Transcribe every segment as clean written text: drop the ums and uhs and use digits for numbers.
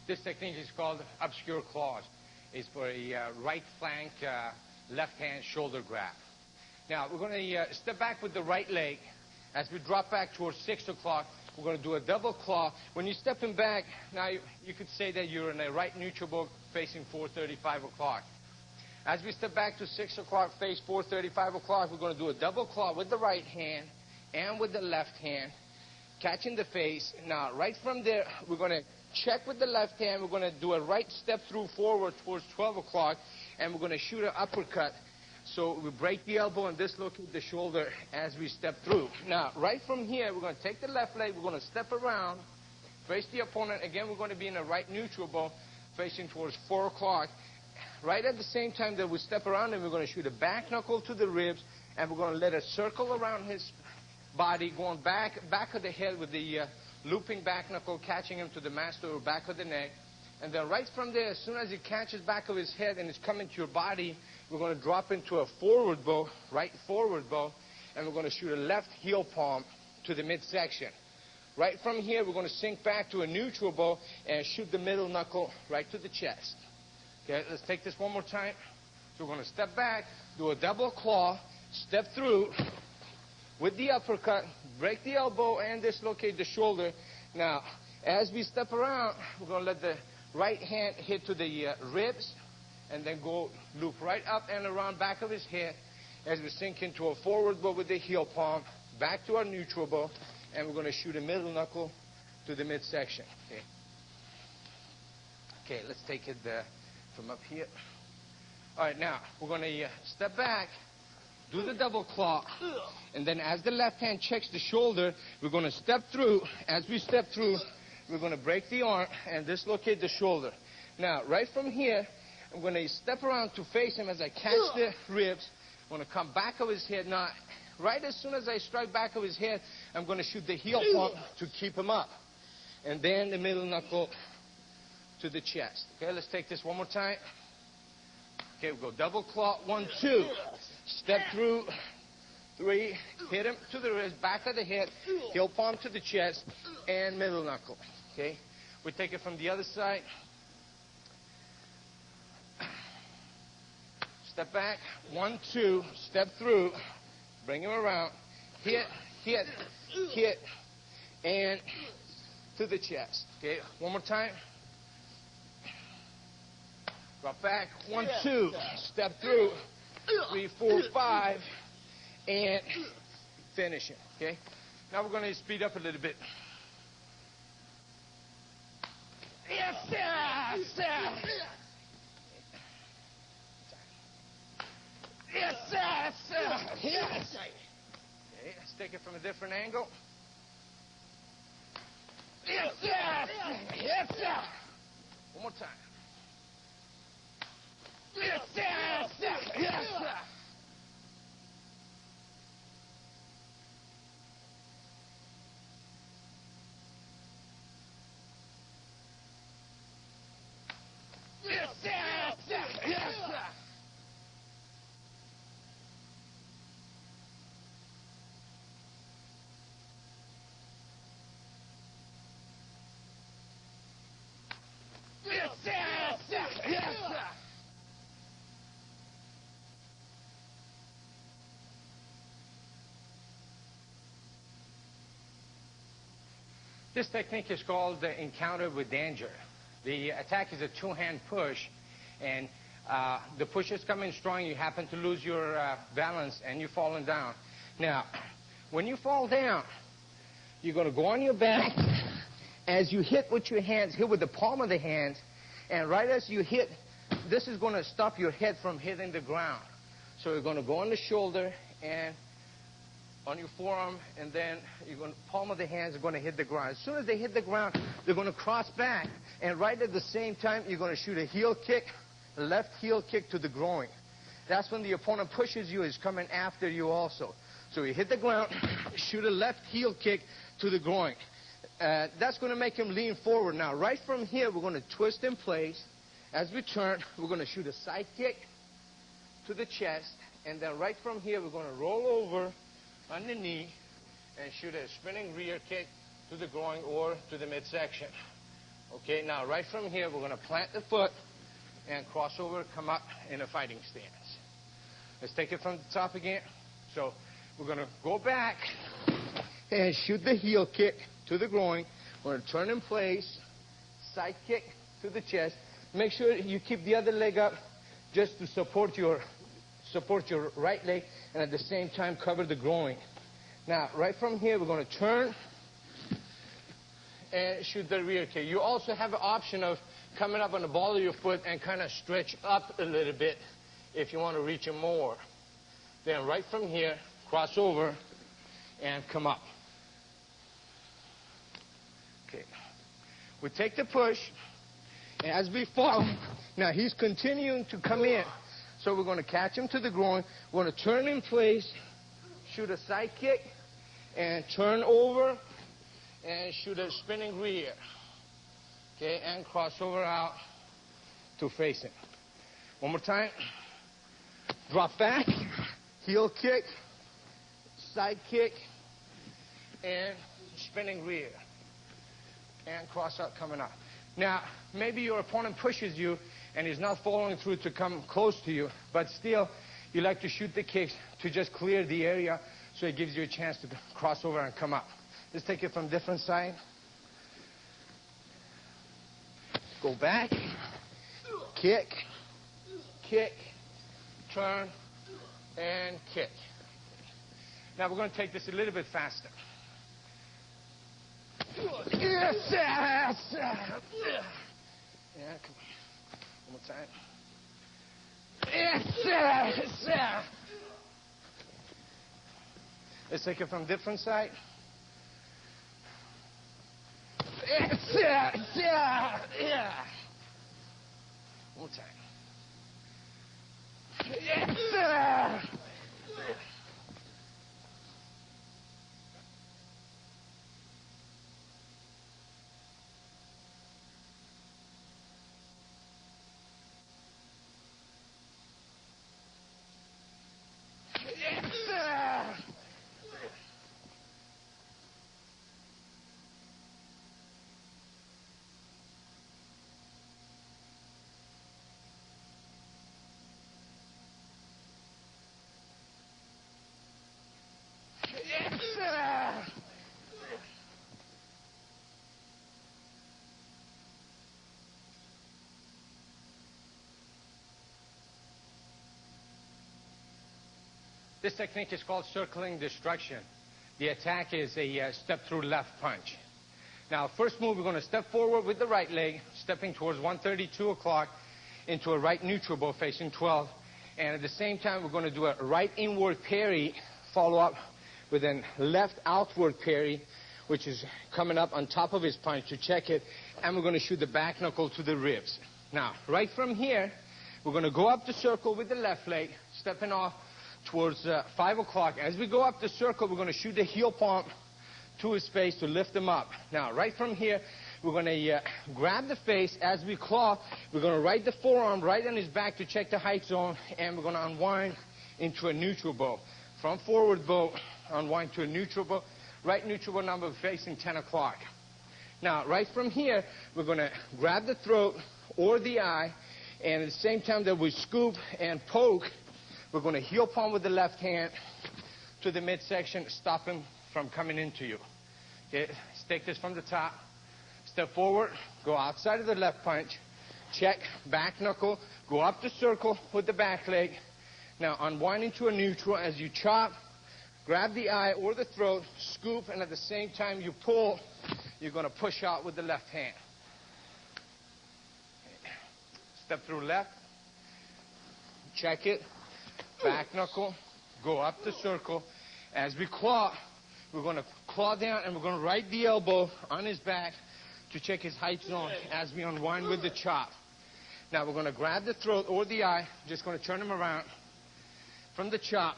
This technique is called obscure claws. It's for a right flank, left hand shoulder grab. Now, we're going to step back with the right leg. As we drop back towards 6 o'clock, we're going to do a double claw. When you're stepping back, now you could say that you're in a right neutral bow facing 4:35 o'clock. As we step back to 6 o'clock, face 4:35 o'clock, we're going to do a double claw with the right hand and with the left hand, catching the face. Now, right from there, we're going to check with the left hand. We're going to do a right step through forward towards 12 o'clock, and we're going to shoot an uppercut. So we break the elbow and dislocate the shoulder as we step through. Now, right from here, we're going to take the left leg. We're going to step around, face the opponent. Again, we're going to be in a right neutral bow facing towards 4 o'clock. Right at the same time that we step around him, we're going to shoot a back knuckle to the ribs, and we're going to let it circle around his body, going back of the head with the looping back knuckle, catching him to the master or back of the neck. And then right from there, as soon as he catches back of his head and it's coming to your body, we're going to drop into a forward bow, right forward bow, and we're going to shoot a left heel palm to the midsection. Right from here, we're going to sink back to a neutral bow and shoot the middle knuckle right to the chest. Okay, let's take this one more time. So we're going to step back, do a double claw, step through with the uppercut, break the elbow and dislocate the shoulder. Now, as we step around, we're going to let the right hand hit to the ribs and then go loop right up and around back of his head as we sink into a forward bow with the heel palm, back to our neutral bow, and we're going to shoot a middle knuckle to the midsection. Okay, let's take it from up here. All right, now we're going to step back, do the double claw, and then as the left hand checks the shoulder, we're going to step through. As we step through, we're going to break the arm and dislocate the shoulder. Now, right from here, I'm going to step around to face him as I catch the ribs. I'm going to come back of his head. Now, right as soon as I strike back of his head, I'm going to shoot the heel palm to keep him up. And then the middle knuckle to the chest. Okay, let's take this one more time. Okay, we'll go double claw, 1, 2. Step through, 3. Hit him to the wrist, back of the head, heel palm to the chest, and middle knuckle. Okay, we take it from the other side. Step back, 1, 2, step through, bring him around, hit, hit, hit, and to the chest. Okay, one more time. Drop back, 1, 2, step through, 3, 4, 5, and finish him. Okay, now we're going to speed up a little bit. Yes, sir. Yes, sir. Yes. Okay, let's take it from a different angle. Yes, sir. Yes, sir. One more time. Yes, sir. Yes, sir. Yes, sir. Yes, sir. Yes, sir. Yes, sir. This technique is called the encounter with danger. The attack is a two-hand push, and the push is coming strong. You happen to lose your balance, and you're falling down. Now, when you fall down, you're going to go on your back. As you hit with your hands, hit with the palm of the hands, and right as you hit, this is going to stop your head from hitting the ground. So you're going to go on the shoulder and on your forearm, and then you're going to, palm of the hands are going to hit the ground. As soon as they hit the ground, they're going to cross back, and right at the same time, you're going to shoot a heel kick, a left heel kick to the groin. That's when the opponent pushes you, is coming after you also. So you hit the ground, shoot a left heel kick to the groin. That's going to make him lean forward. Now, right from here, we're going to twist in place. As we turn, we're going to shoot a side kick to the chest, and then right from here, we're going to roll over on the knee and shoot a spinning rear kick to the groin or to the midsection. Okay, now right from here, we're going to plant the foot and cross over, come up in a fighting stance. Let's take it from the top again. So we're going to go back and shoot the heel kick to the groin. We're going to turn in place, side kick to the chest. Make sure you keep the other leg up just to support your right leg, and at the same time cover the groin. Now, right from here, we're going to turn and shoot the rear kick. You also have an option of coming up on the ball of your foot and kind of stretch up a little bit if you want to reach it more. Then right from here, cross over and come up. Okay. We take the push, and as we fall, now he's continuing to come in. So we're going to catch him to the groin. We're going to turn in place, shoot a side kick, and turn over, and shoot a spinning rear. Okay, and cross over out to face him. One more time. Drop back, heel kick, side kick, and spinning rear. And cross out coming up. Now, maybe your opponent pushes you and he's not following through to come close to you, but still, you like to shoot the kicks to just clear the area so it gives you a chance to cross over and come up. Let's take it from different side. Go back, kick, kick, turn, and kick. Now we're going to take this a little bit faster. Yes, yes. Yeah, come on. One more time. Yes, yes. Let's take it from different side. Yes, yes, yeah. One more time. Yes, sir. This technique is called circling destruction. The attack is a step through left punch. Now, first move, we're going to step forward with the right leg, stepping towards 132 o'clock into a right neutral bow facing 12. And at the same time, we're going to do a right inward parry, follow up with a left outward parry, which is coming up on top of his punch to check it. And we're going to shoot the back knuckle to the ribs. Now, right from here, we're going to go up the circle with the left leg, stepping off towards 5 o'clock. As we go up the circle, we're going to shoot the heel palm to his face to lift him up. Now, right from here, we're going to grab the face. As we claw, we're going to right the forearm right on his back to check the height zone, and we're going to unwind into a neutral bow. From forward bow, unwind to a neutral bow. Right neutral bow number facing 10 o'clock. Now, right from here, we're going to grab the throat or the eye, and at the same time that we scoop and poke, we're going to heel palm with the left hand to the midsection, stop him from coming into you. Okay, let's take this from the top. Step forward, go outside of the left punch, check, back knuckle, go up the circle with the back leg. Now unwind into a neutral as you chop, grab the eye or the throat, scoop, and at the same time you pull, you're going to push out with the left hand. Step through left, check it. Back knuckle, go up the circle. As we claw, we're going to claw down and we're going to right the elbow on his back to check his height zone as we unwind with the chop. Now we're going to grab the throat or the eye, just going to turn him around from the chop.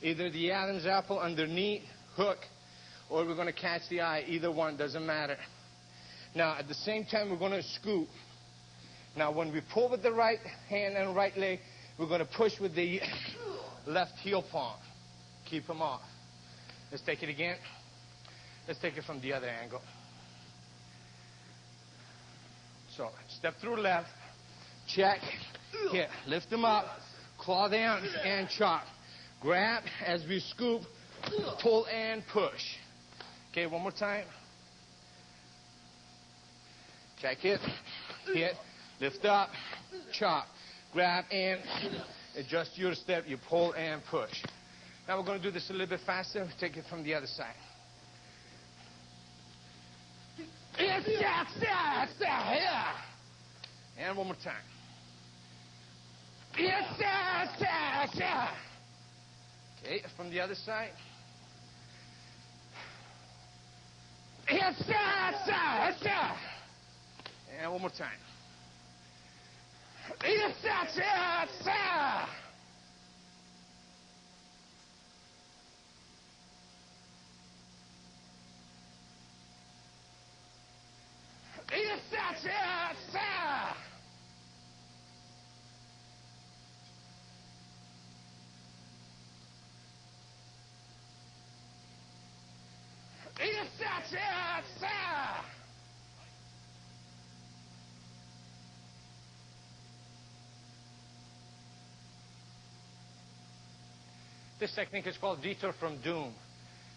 Either the Adam's apple underneath, hook, or we're going to catch the eye. Either one, doesn't matter. Now at the same time, we're going to scoop. Now when we pull with the right hand and right leg, we're going to push with the left heel palm. Keep him off. Let's take it again. Let's take it from the other angle. So step through left, check, here, lift them up, claw down and chop. Grab as we scoop, pull and push. Okay, one more time. Check it, hit, lift up, chop, grab and adjust your step, you pull and push. Now we're going to do this a little bit faster. Take it from the other side. And one more time. Okay, from the other side. And one more time. This technique is called detour from doom.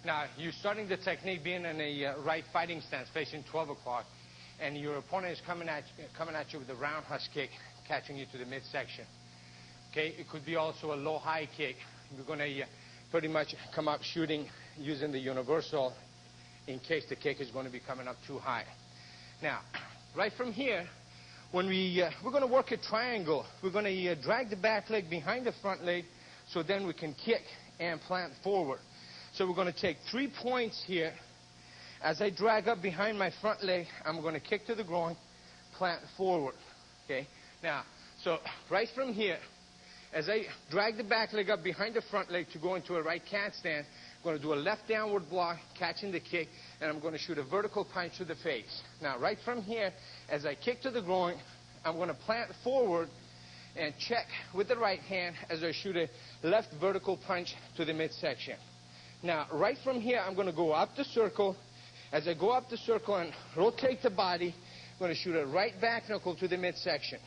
Now, you're starting the technique being in a right fighting stance, facing 12 o'clock, and your opponent is coming at you with a roundhouse kick, catching you to the midsection. Okay, it could be also a low-high kick. You're going to pretty much come up shooting using the universal in case the kick is going to be coming up too high. Now, right from here, when we're going to work a triangle, we're going to drag the back leg behind the front leg, so then we can kick and plant forward. So we're going to take 3 points here. As I drag up behind my front leg, I'm going to kick to the groin, plant forward. Okay? Now, so right from here, as I drag the back leg up behind the front leg to go into a right cat stand, I'm going to do a left downward block, catching the kick, and I'm going to shoot a vertical punch to the face. Now, right from here, as I kick to the groin, I'm going to plant forward and check with the right hand as I shoot a left vertical punch to the midsection. Now, right from here, I'm going to go up the circle. As I go up the circle and rotate the body, I'm going to shoot a right back knuckle to the midsection.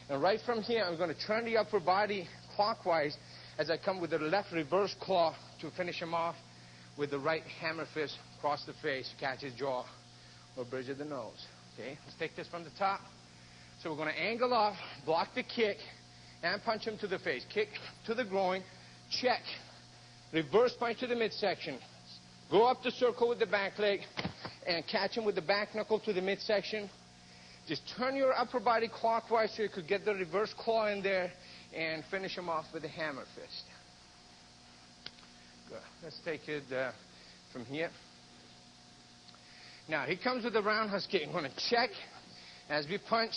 And right from here, I'm going to turn the upper body clockwise as I come with the left reverse claw to finish him off with the right hammer fist across the face, catch his jaw, or bridge of the nose. Okay, let's take this from the top. So we're going to angle off, block the kick, and punch him to the face. Kick to the groin, check, reverse punch to the midsection. Go up the circle with the back leg and catch him with the back knuckle to the midsection. Just turn your upper body clockwise so you could get the reverse claw in there and finish him off with a hammer fist. Good. Let's take it from here. Now, he comes with the roundhouse kick. I'm going to check as we punch,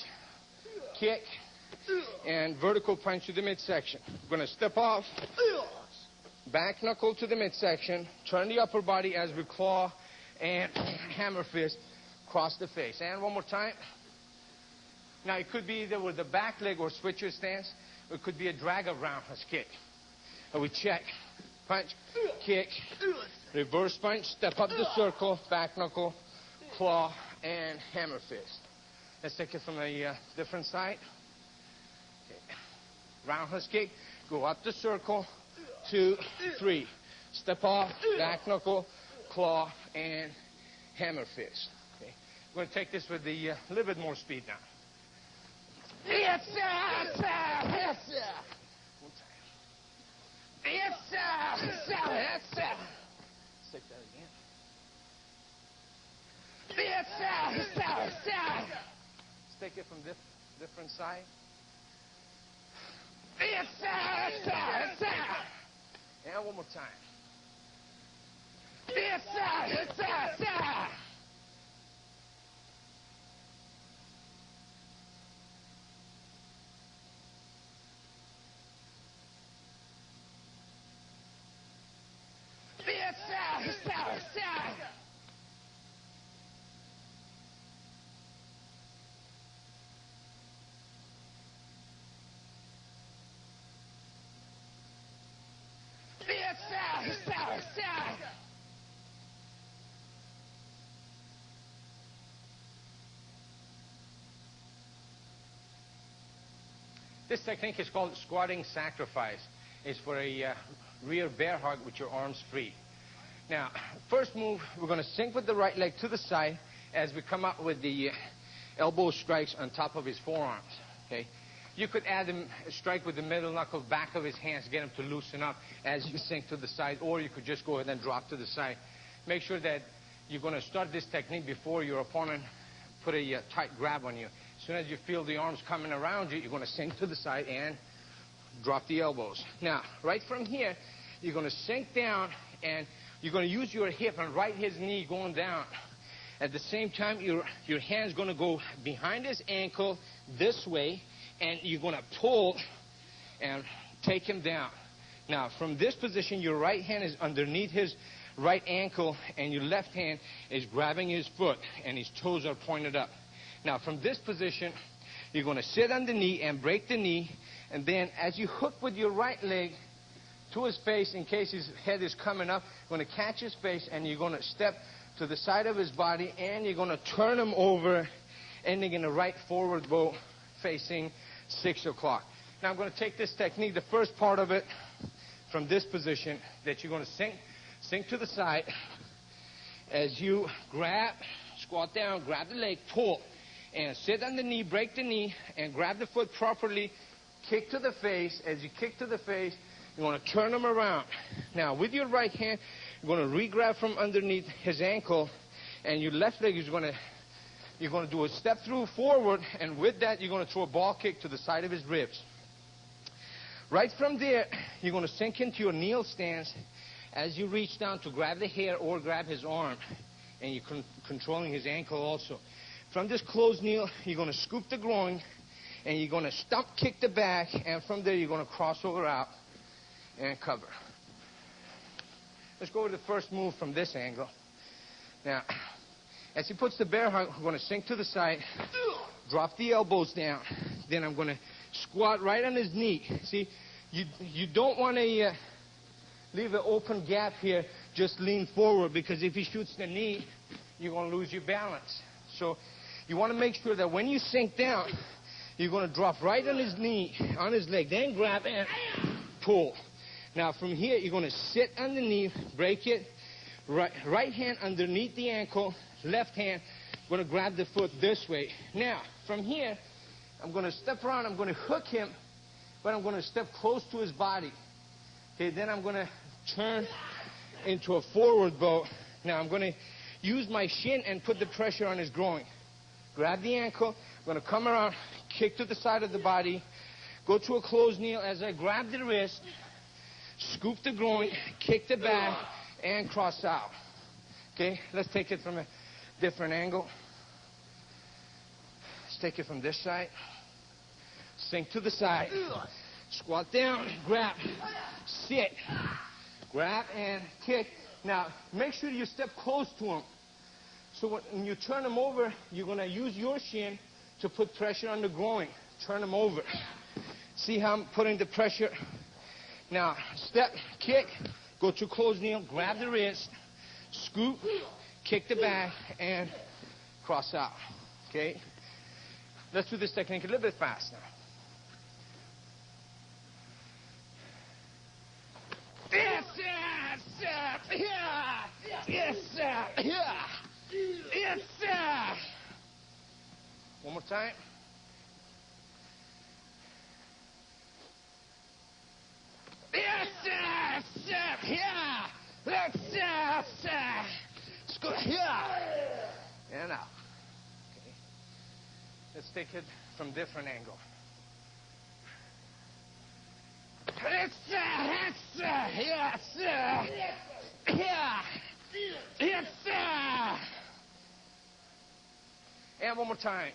kick, and vertical punch to the midsection. We're going to step off, back knuckle to the midsection, turn the upper body as we claw, and hammer fist across the face. And one more time. Now, it could be either with the back leg or switcher stance, or it could be a drag of roundhouse kick. And we check, punch, kick, reverse punch, step up the circle, back knuckle, claw, and hammer fist. Let's take it from a different side. Okay. Roundhouse kick, go up the circle, 2, 3. Step off, back knuckle, claw, and hammer fist. Okay. We're going to take this with a little bit more speed now. Yes, sir! Yes, sir! Yes, sir! One time. Yes, sir! Yes, sir! Yes, sir! Let's take that again. Yes, sir! Yes, sir! Yes, sir! Let's take it from different side. Yes, sir! Yes, sir! Yes, sir! And one more time. Yes, sir! Yes, sir! Yes, sir! Yes, sir! Yes, sir! Yes, sir! Yes, sir! Yes, sir! Yes, sir! This technique is called squatting sacrifice. It's for a rear bear hug with your arms free. Now, first move, we're going to sink with the right leg to the side as we come up with the elbow strikes on top of his forearms. Okay? You could add him a strike with the middle knuckle back of his hands to get him to loosen up as you sink to the side, or you could just go ahead and drop to the side. Make sure that you're going to start this technique before your opponent put a tight grab on you. As soon as you feel the arms coming around you, you're going to sink to the side and drop the elbows. Now, right from here, you're going to sink down and you're going to use your hip and right his knee going down. At the same time, your hand's going to go behind his ankle this way, and you're going to pull and take him down. Now, from this position, your right hand is underneath his right ankle, and your left hand is grabbing his foot, and his toes are pointed up. Now, from this position, you're going to sit on the knee and break the knee, and then as you hook with your right leg to his face, in case his head is coming up, you're going to catch his face, and you're going to step to the side of his body, and you're going to turn him over, ending in a right forward bow facing 6 o'clock. Now, I'm going to take this technique, the first part of it, from this position, that you're going to sink to the side. As you grab, squat down, grab the leg, pull, and sit on the knee, break the knee, and grab the foot properly, kick to the face. As you kick to the face, you want to turn him around. Now, with your right hand, you're going to re-grab from underneath his ankle, and your left leg is you're going to do a step through forward, and with that, you're going to throw a ball kick to the side of his ribs. Right from there, you're going to sink into your kneel stance as you reach down to grab the hair or grab his arm, and you're controlling his ankle also. From this closed kneel, you're going to scoop the groin, and you're going to stump kick the back, and from there, you're going to cross over out and cover. Let's go to the first move from this angle. Now, as he puts the bear hug, I'm going to sink to the side, drop the elbows down. Then I'm going to squat right on his knee. See, you don't want to leave an open gap here, just lean forward, because if he shoots the knee, you're going to lose your balance. So you want to make sure that when you sink down, you're going to drop right on his knee, on his leg, then grab and pull. Now, from here, you're going to sit on the knee, break it, right hand underneath the ankle, left hand, going to grab the foot this way. Now, from here, I'm going to step around, I'm going to hook him, but I'm going to step close to his body. Okay, then I'm going to turn into a forward bow. Now, I'm going to use my shin and put the pressure on his groin. Grab the ankle, I'm going to come around, kick to the side of the body, go to a closed kneel as I grab the wrist, scoop the groin, kick the back, and cross out. Okay, let's take it from a different angle. Let's take it from this side. Sink to the side. Squat down, grab, sit, grab, and kick. Now, make sure you step close to him. So when you turn him over, you're going to use your shin to put pressure on the groin. Turn him over. See how I'm putting the pressure? Now, step, kick, go to closed kneel, grab the wrist, scoop, kick the back, and cross out. Okay? Let's do this technique a little bit fast now. Yes, sir. Yes, sir. Yes, sir. One more time. Yes, sir. Yeah. Let's go here. And out. Okay. Let's take it from different angle. Yes, sir. Yes, sir. Yeah. Yes, sir. And one more time.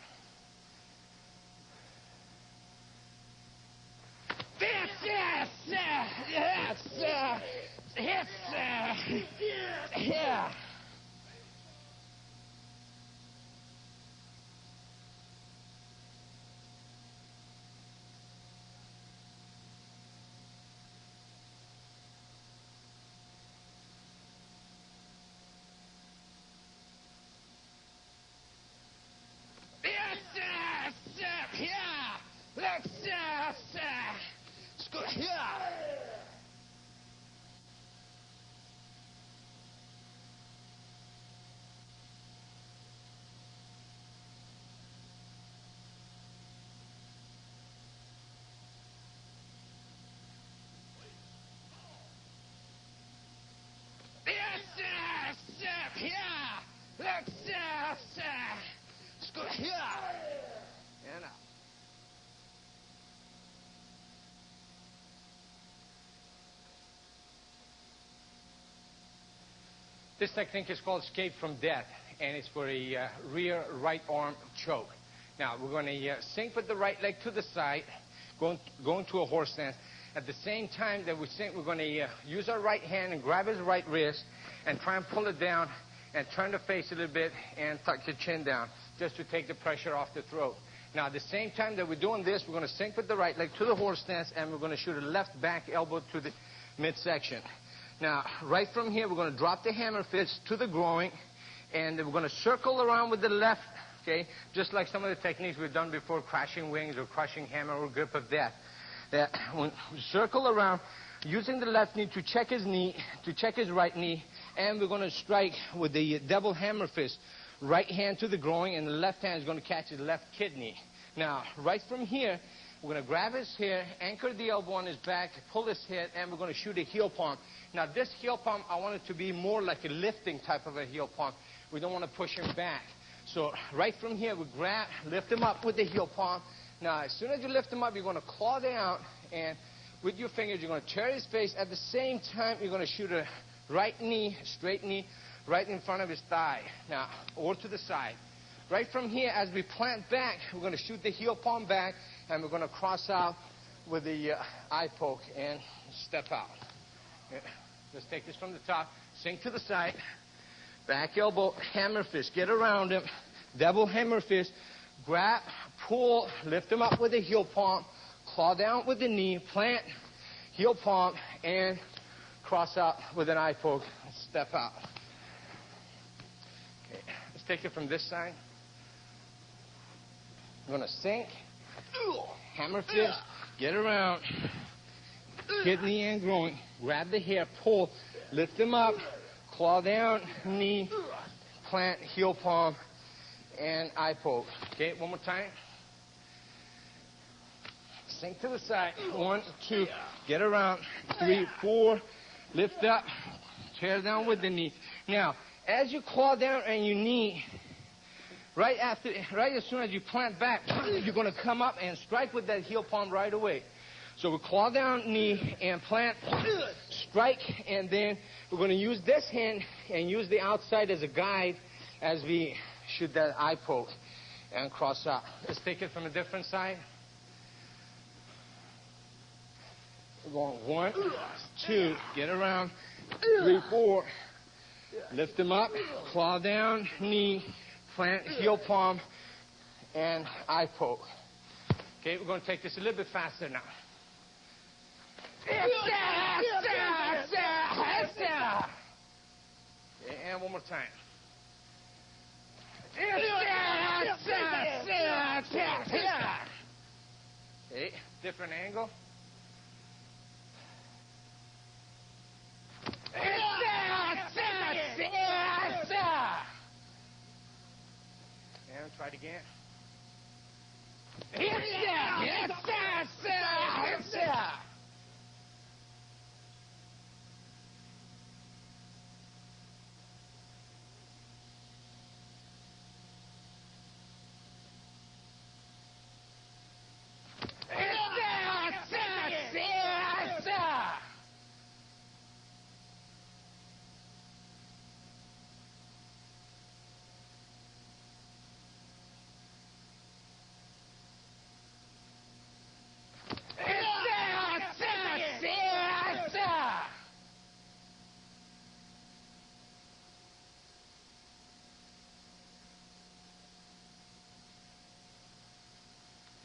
Yes, sir. Yes, sir. Yes, sir. Yeah. Yes, sir. Yeah. Let's Scoot here. And out. This technique is called escape from death, and it's for a rear right arm choke. Now, we're going to sink with the right leg to the side, go into a horse stance. At the same time that we sink, we're going to use our right hand and grab his right wrist and try and pull it down and turn the face a little bit and tuck the chin down just to take the pressure off the throat. Now, at the same time that we're doing this, we're going to sink with the right leg to the horse stance, and we're going to shoot a left back elbow to the midsection. Now, right from here, we're going to drop the hammer fist to the groin, and we're going to circle around with the left, okay, just like some of the techniques we've done before, crashing wings or crushing hammer or grip of death. When we circle around, using the left knee to check his knee, to check his right knee, and we're going to strike with the double hammer fist. Right hand to the groin, and the left hand is going to catch his left kidney. Now, right from here, we're going to grab his hair, anchor the elbow on his back, pull his head, and we're going to shoot a heel palm. Now, this heel palm, I want it to be more like a lifting type of a heel palm. We don't want to push him back. So, right from here, we grab, lift him up with the heel palm. Now, as soon as you lift him up, you're going to claw down, and with your fingers, you're going to tear his face. At the same time, you're going to shoot a right knee, straight knee, right in front of his thigh. Now, or to the side. Right from here, as we plant back, we're going to shoot the heel palm back, and we're going to cross out with the eye poke and step out. Okay. Let's take this from the top. Sink to the side. Back elbow, hammer fist. Get around him. Double hammer fist. Grab, pull, lift him up with the heel palm. Claw down with the knee. Plant, heel palm, and cross out with an eye poke. Step out. Okay. Let's take it from this side. I'm going to sink. Hammer fist. Get around. Kidney and groin. Grab the hair. Pull. Lift him up. Claw down. Knee. Plant. Heel palm. And eye poke. Okay, one more time. Sink to the side. 1, 2. Get around. 3, 4. Lift up. Tear down with the knee. Now, as you claw down and you knee, right as soon as you plant back, you're going to come up and strike with that heel palm right away. So we claw down, knee, and plant, strike, and then we're going to use this hand and use the outside as a guide as we shoot that eye poke and cross out. Let's take it from a different side. We're going 1, 2, get around, 3, 4. Lift him up, claw down, knee, plant, heel palm, and eye poke. Okay, we're going to take this a little bit faster now. Okay, and one more time. Okay, different angle. And try it again.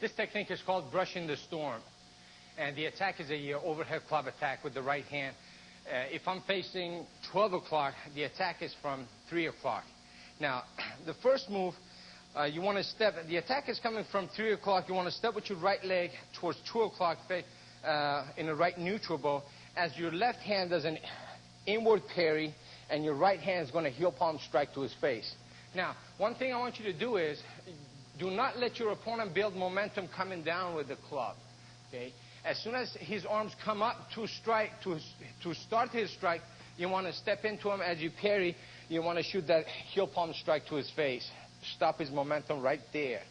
This technique is called brushing the storm. And the attack is a overhead club attack with the right hand. If I'm facing 12 o'clock, the attack is from 3 o'clock. Now, the first move, you want to step. The attack is coming from 3 o'clock. You want to step with your right leg towards 2 o'clock in a right neutral bow, as your left hand does an inward parry, and your right hand is going to heel palm strike to his face. Now, one thing I want you to do is, do not let your opponent build momentum coming down with the club. Okay? As soon as his arms come up to strike, to start his strike, you want to step into him as you parry. you want to shoot that heel palm strike to his face. Stop his momentum right there.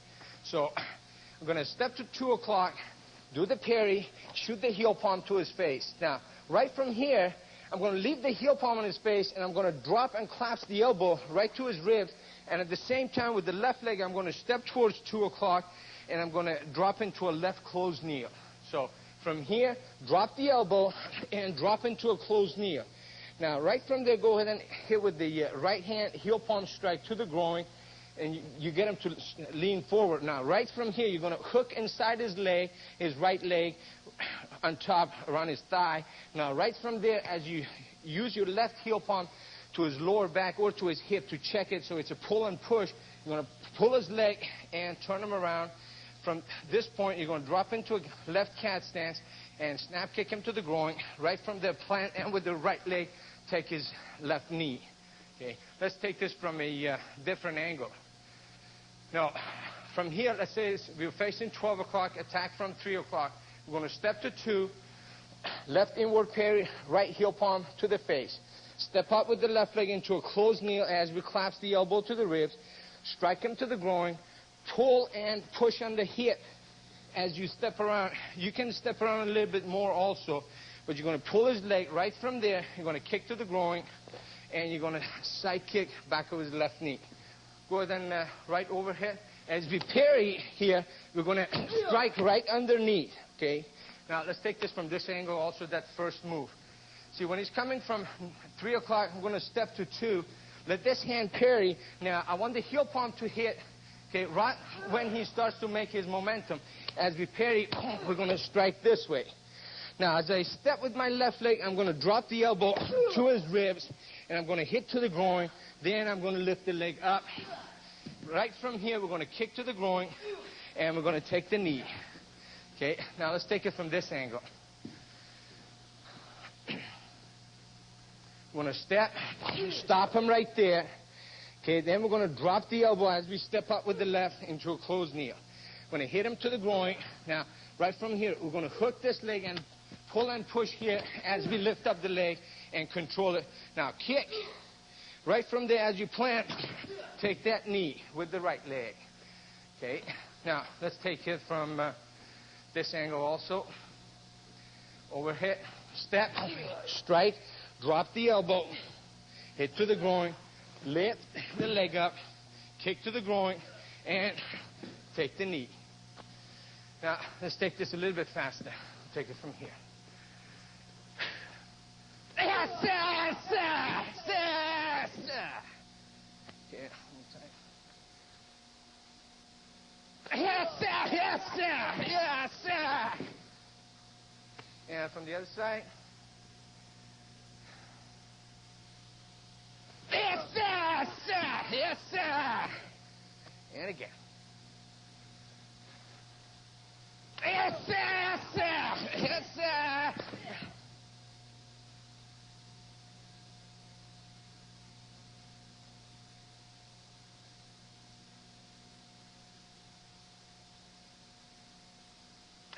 So I'm going to step to 2 o'clock, do the parry, shoot the heel palm to his face. Now, right from here, I'm going to leave the heel palm on his face, and I'm going to drop and collapse the elbow right to his ribs. And at the same time, with the left leg, I'm going to step towards 2 o'clock, and I'm going to drop into a left closed kneel. So from here, drop the elbow and drop into a closed kneel. Now, right from there, go ahead and hit with the right hand heel palm strike to the groin, and you get him to lean forward. Now, right from here, you're going to hook inside his leg, his right leg, on top, around his thigh. Now, right from there, as you use your left heel palm to his lower back or to his hip to check it, so it's a pull and push, you're going to pull his leg and turn him around. From this point, you're going to drop into a left cat stance and snap kick him to the groin. Right from there, plant, and with the right leg, take his left knee. Okay, let's take this from a different angle. Now, from here, let's say we're facing 12 o'clock, attack from 3 o'clock. We're going to step to 2, left inward parry, right heel palm to the face. Step up with the left leg into a closed kneel as we collapse the elbow to the ribs. Strike him to the groin. Pull and push on the hip as you step around. You can step around a little bit more also, but you're going to pull his leg right from there. You're going to kick to the groin, and you're going to side kick back over his left knee. Go ahead and right overhead. As we parry here, we're going to strike right underneath. Okay. Now let's take this from this angle also, that first move. See, when he's coming from 3 o'clock, I'm going to step to 2. Let this hand parry. Now, I want the heel palm to hit, okay, right when he starts to make his momentum. As we parry, we're going to strike this way. Now, as I step with my left leg, I'm going to drop the elbow to his ribs, and I'm going to hit to the groin. Then I'm going to lift the leg up. Right from here, we're going to kick to the groin, and we're going to take the knee. Okay, now let's take it from this angle. We're going to step, stop him right there. Okay, then we're going to drop the elbow as we step up with the left into a closed kneel. We're going to hit him to the groin. Now, right from here, we're going to hook this leg and pull and push here as we lift up the leg and control it. Now, kick. Right from there, as you plant, take that knee with the right leg. Okay, now let's take it from this angle also. Overhead, step, strike, drop the elbow, hit to the groin, lift the leg up, kick to the groin, and take the knee. Now, let's take this a little bit faster. Take it from here. Yes, sir, yes, sir, yes, sir. Okay, one time. Yes, sir, yes, sir, yes, sir. And from the other side. Yes, sir, yes, sir, yes, sir. And again. Yes, sir, yes, sir, yes, sir.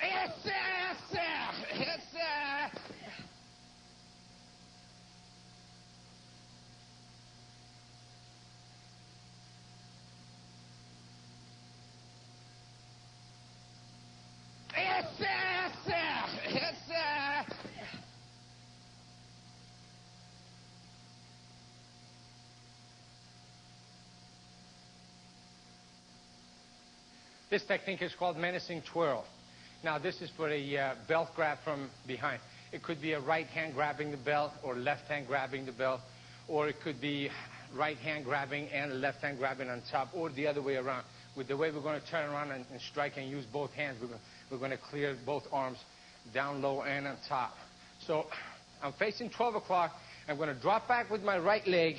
Yes, sir, yes, sir, yes, sir. Yes, sir, yes, sir, yes, sir. This technique is called menacing twirl. Now, this is for a belt grab from behind. It could be a right hand grabbing the belt or left hand grabbing the belt, or it could be right hand grabbing and left hand grabbing on top, or the other way around. With the way we're going to turn around and strike and use both hands, we're going to clear both arms down low and on top. So I'm facing 12 o'clock. I'm going to drop back with my right leg,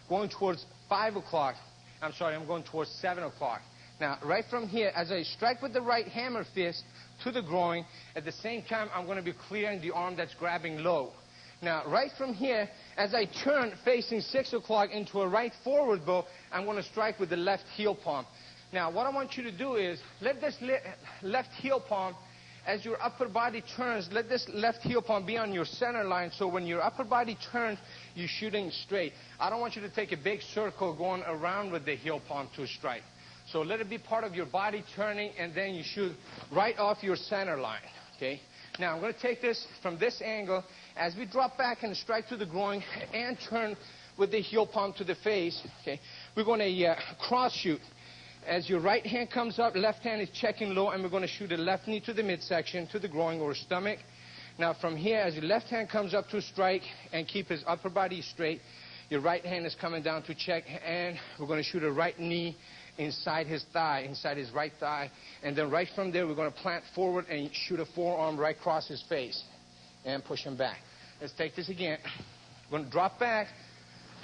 going towards 5 o'clock. I'm sorry, I'm going towards 7 o'clock. Now, right from here, as I strike with the right hammer fist to the groin, at the same time, I'm going to be clearing the arm that's grabbing low. Now, right from here, as I turn facing 6 o'clock into a right forward bow, I'm going to strike with the left heel palm. Now, what I want you to do is let this left heel palm as your upper body turns, let this left heel palm be on your center line, so when your upper body turns, you're shooting straight. I don't want you to take a big circle going around with the heel palm to strike. So let it be part of your body turning, and then you shoot right off your center line, okay? Now, I'm going to take this from this angle. As we drop back and strike to the groin and turn with the heel palm to the face, okay, we're going to cross shoot. As your right hand comes up, left hand is checking low, and we're going to shoot the left knee to the midsection, to the groin or stomach. Now, from here, as your left hand comes up to strike and keep his upper body straight, your right hand is coming down to check, and we're going to shoot a right knee inside his thigh, inside his right thigh. And then right from there, we're going to plant forward and shoot a forearm right across his face and push him back. Let's take this again. We're going to drop back.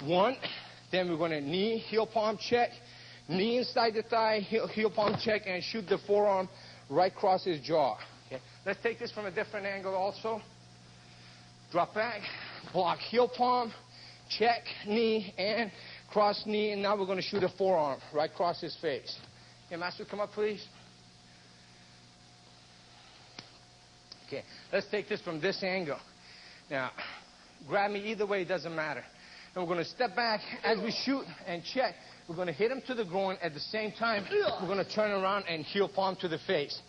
One. Then we're going to knee, heel palm check. Knee inside the thigh, heel palm check, and shoot the forearm right across his jaw. Okay. Let's take this from a different angle also. Drop back. Block heel palm, check, knee, and cross knee, and now we're going to shoot a forearm right across his face. Okay, Master, come up, please. Okay, let's take this from this angle. Now, grab me either way, it doesn't matter. And we're going to step back as we shoot and check. We're going to hit him to the groin. At the same time, we're going to turn around and heel palm to the face.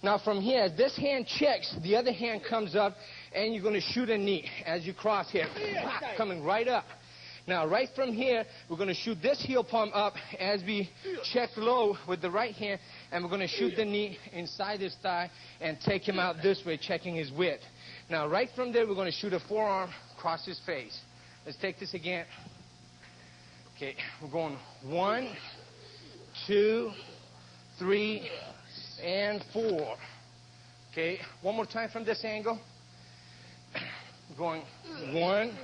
Now, from here, this hand checks, the other hand comes up, and you're going to shoot a knee as you cross here. Coming right up. Now, right from here, we're going to shoot this heel palm up as we check low with the right hand, and we're going to shoot the knee inside his thigh and take him out this way, checking his width. Now, right from there, we're going to shoot a forearm across his face. Let's take this again. Okay, we're going 1, 2, 3, and 4. Okay, one more time from this angle. We're going 1,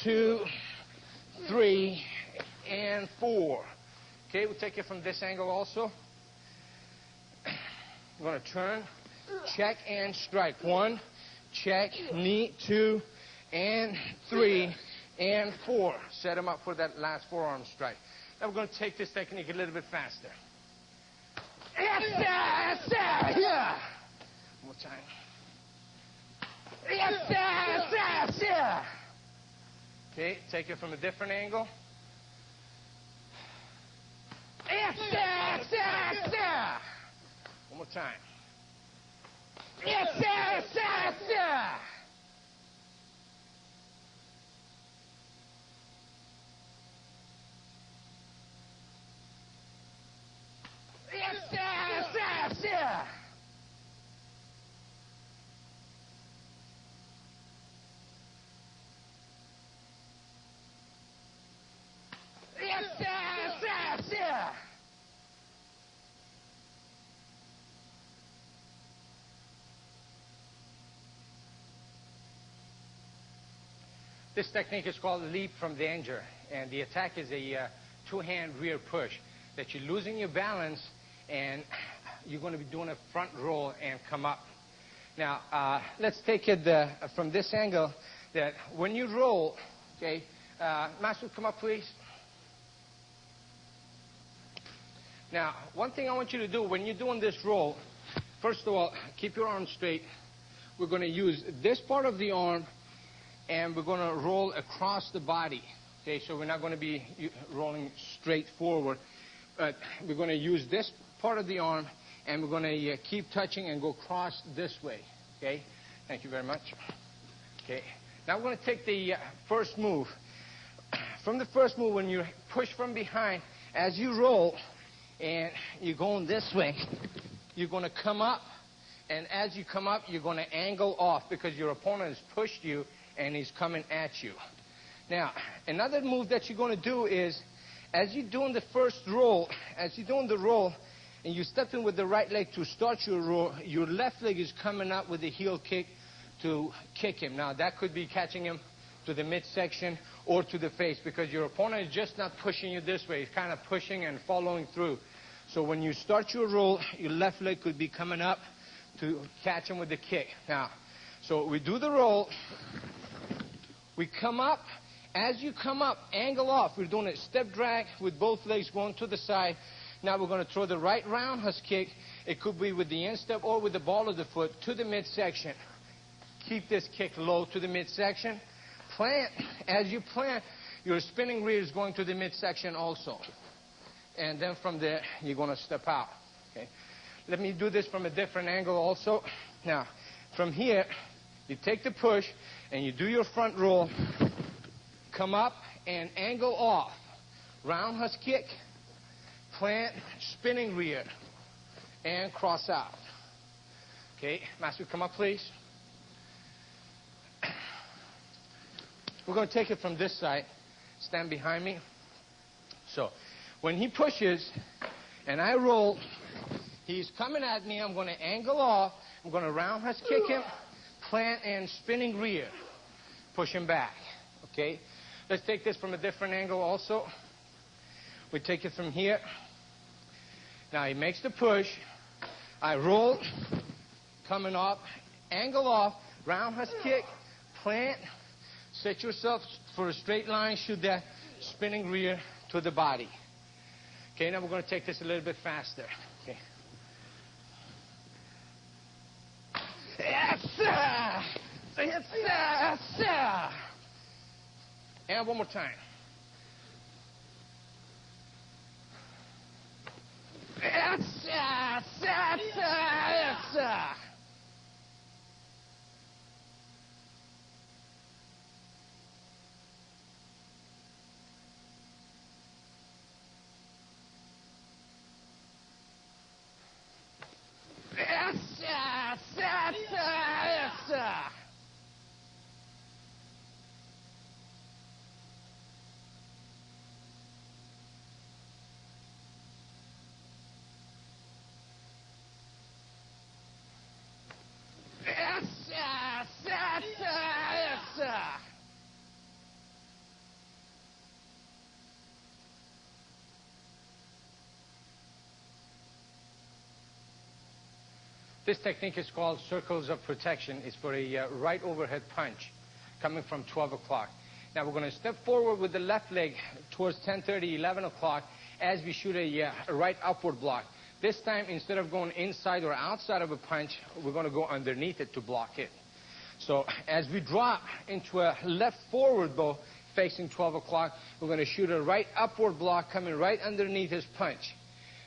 2, 3, and 4. Okay, we'll take it from this angle also. We're going to turn, check, and strike. 1, check, knee, 2, and 3, and 4. Set him up for that last forearm strike. Now we're going to take this technique a little bit faster. Yeah. One more time. Yeah. Okay, take it from a different angle. One more time. This technique is called leap from danger, and the attack is a two-hand rear push that you're losing your balance, and you're going to be doing a front roll and come up. Now, let's take it from this angle, that when you roll, okay, Master, come up, please. Now, one thing I want you to do when you're doing this roll, first of all, keep your arm straight. We're going to use this part of the arm, and we're going to roll across the body. Okay, so we're not going to be rolling straight forward, but we're going to use this part of the arm, and we're going to keep touching and go across this way. Okay, thank you very much. Okay, now we're going to take the first move. From the first move, when you push from behind, as you roll, and you're going this way, you're going to come up, and as you come up, you're going to angle off because your opponent has pushed you and he's coming at you. Now, another move that you're going to do is, as you're doing the first roll, as you're doing the roll, and you step in with the right leg to start your roll, your left leg is coming up with a heel kick to kick him. Now, that could be catching him to the midsection or to the face, because your opponent is just not pushing you this way. He's kind of pushing and following through. So when you start your roll, your left leg could be coming up to catch him with the kick. Now, so we do the roll. We come up. As you come up, angle off. We're doing a step drag with both legs going to the side. Now we're going to throw the right roundhouse kick. It could be with the instep or with the ball of the foot to the midsection. Keep this kick low to the midsection. Plant. As you plant, your spinning rear is going to the midsection also. And then from there, you're going to step out. Okay. Let me do this from a different angle also. Now, from here, you take the push and you do your front roll. Come up and angle off. Roundhouse kick, plant, spinning rear, and cross out. Okay, Master, come up, please. We're going to take it from this side. Stand behind me. So, when he pushes and I roll, he's coming at me. I'm going to angle off. I'm going to roundhouse kick him, plant, and spinning rear. Push him back. Okay? Let's take this from a different angle also. We take it from here. Now he makes the push. I roll, coming up, angle off, roundhouse kick, plant, set yourself for a straight line, shoot that spinning rear to the body. Okay, now we're going to take this a little bit faster. Okay. Yes, sir. Yes, sir. Yes, sir. And one more time. Yes, sir. Yes, sir. Yes, sir. Yes, sir. Yes, sir. Yes, sir. Yes, sir. Yes, sir. Yes, sir. This technique is called circles of protection. It's for a right overhead punch coming from 12 o'clock. Now we're going to step forward with the left leg towards 10:30, 11 o'clock as we shoot a right upward block. This time, instead of going inside or outside of a punch, we're going to go underneath it to block it. So as we drop into a left forward bow facing 12 o'clock, we're going to shoot a right upward block coming right underneath his punch.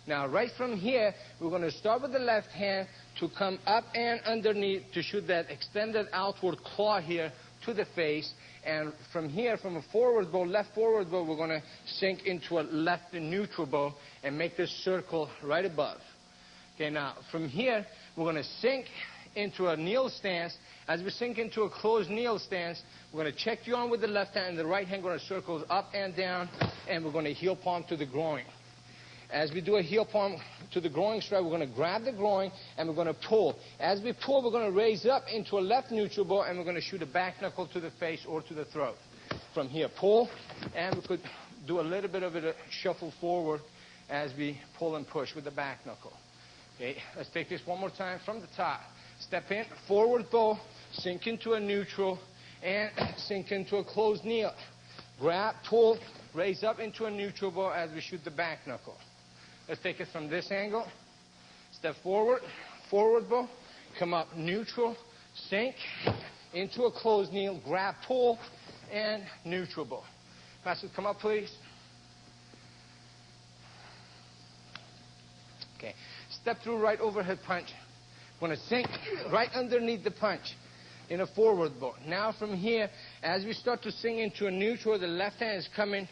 Now, right from here, we're going to start with the left hand to come up and underneath to shoot that extended outward claw here to the face. And from here, from a forward bow, left forward bow, we're going to sink into a left neutral bow and make this circle right above. Okay, now, from here, we're going to sink into a kneel stance. As we sink into a closed kneel stance, we're going to check you on with the left hand, and the right hand going to circle up and down, and we're going to heel palm to the groin. As we do a heel palm to the groin strike, we're going to grab the groin and we're going to pull. As we pull, we're going to raise up into a left neutral bow and we're going to shoot a back knuckle to the face or to the throat. From here, pull, and we could do a little bit of a shuffle forward as we pull and push with the back knuckle. Okay, let's take this one more time from the top. Step in, forward bow, sink into a neutral, and sink into a closed kneel. Grab, pull, raise up into a neutral bow as we shoot the back knuckle. Let's take it from this angle. Step forward, forward bow, come up neutral, sink into a closed kneel, grab, pull, and neutral bow. Master, come up, please. Okay. Step through right overhead punch. Going to sink right underneath the punch in a forward bow. Now from here, as we start to sink into a neutral, the left hand is coming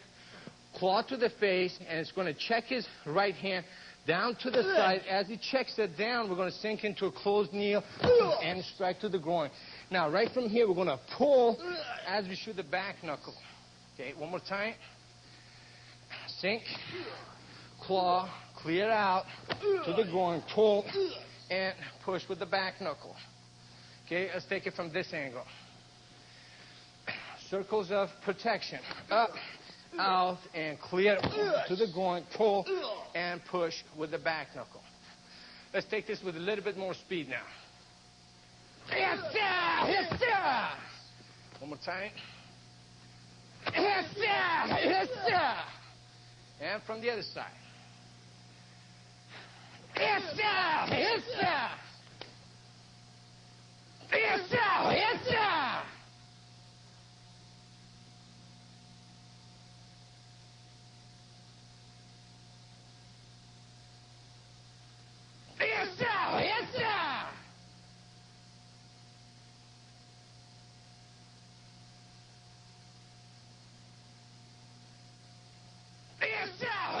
claw to the face, and it's going to check his right hand down to the side. As he checks it down, we're going to sink into a closed kneel and strike to the groin. Now, right from here, we're going to pull as we shoot the back knuckle. Okay, one more time. Sink, claw, clear out to the groin, pull, and push with the back knuckle. Okay, let's take it from this angle. Circles of protection. Up, out, and clear to the groin, pull, and push with the back knuckle. Let's take this with a little bit more speed now. Yes, sir! Yes, sir! One more time. Yes, sir! Yes, sir! And from the other side. Essa! Essa! Essa! Essa! Essa! Essa! Essa!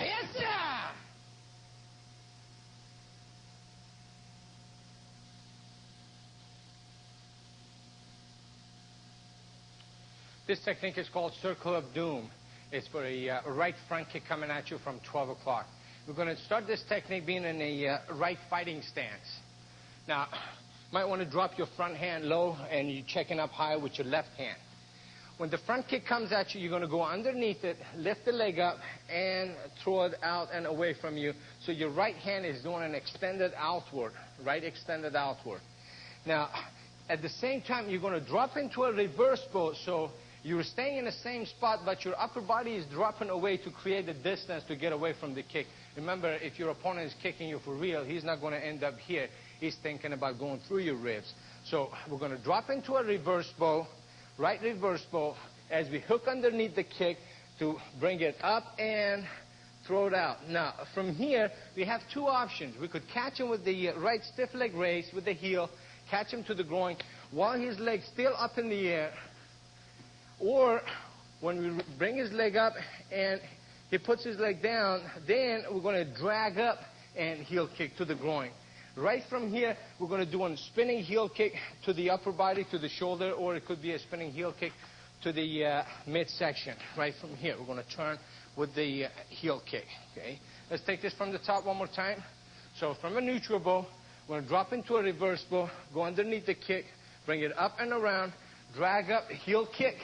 Essa! This technique is called Circle of Doom. It's for a right front kick coming at you from 12 o'clock. We're going to start this technique being in a right fighting stance. Now, you might want to drop your front hand low and you're checking up high with your left hand. When the front kick comes at you, you're going to go underneath it, lift the leg up, and throw it out and away from you. So your right hand is doing an extended outward, right extended outward. Now, at the same time, you're going to drop into a reverse bow. So you're staying in the same spot, but your upper body is dropping away to create a distance to get away from the kick. Remember, if your opponent is kicking you for real, he's not going to end up here. He's thinking about going through your ribs. So we're going to drop into a reverse bow, right reverse bow, as we hook underneath the kick to bring it up and throw it out. Now, from here, we have two options. We could catch him with the right stiff leg raise with the heel, catch him to the groin while his leg's still up in the air. Or when we bring his leg up and he puts his leg down, then we're going to drag up and heel kick to the groin. Right from here, we're going to do a spinning heel kick to the upper body, to the shoulder, or it could be a spinning heel kick to the midsection. Right from here, we're going to turn with the heel kick. Okay, let's take this from the top one more time. So from a neutral bow, we're going to drop into a reverse bow, go underneath the kick, bring it up and around, drag up, heel kick,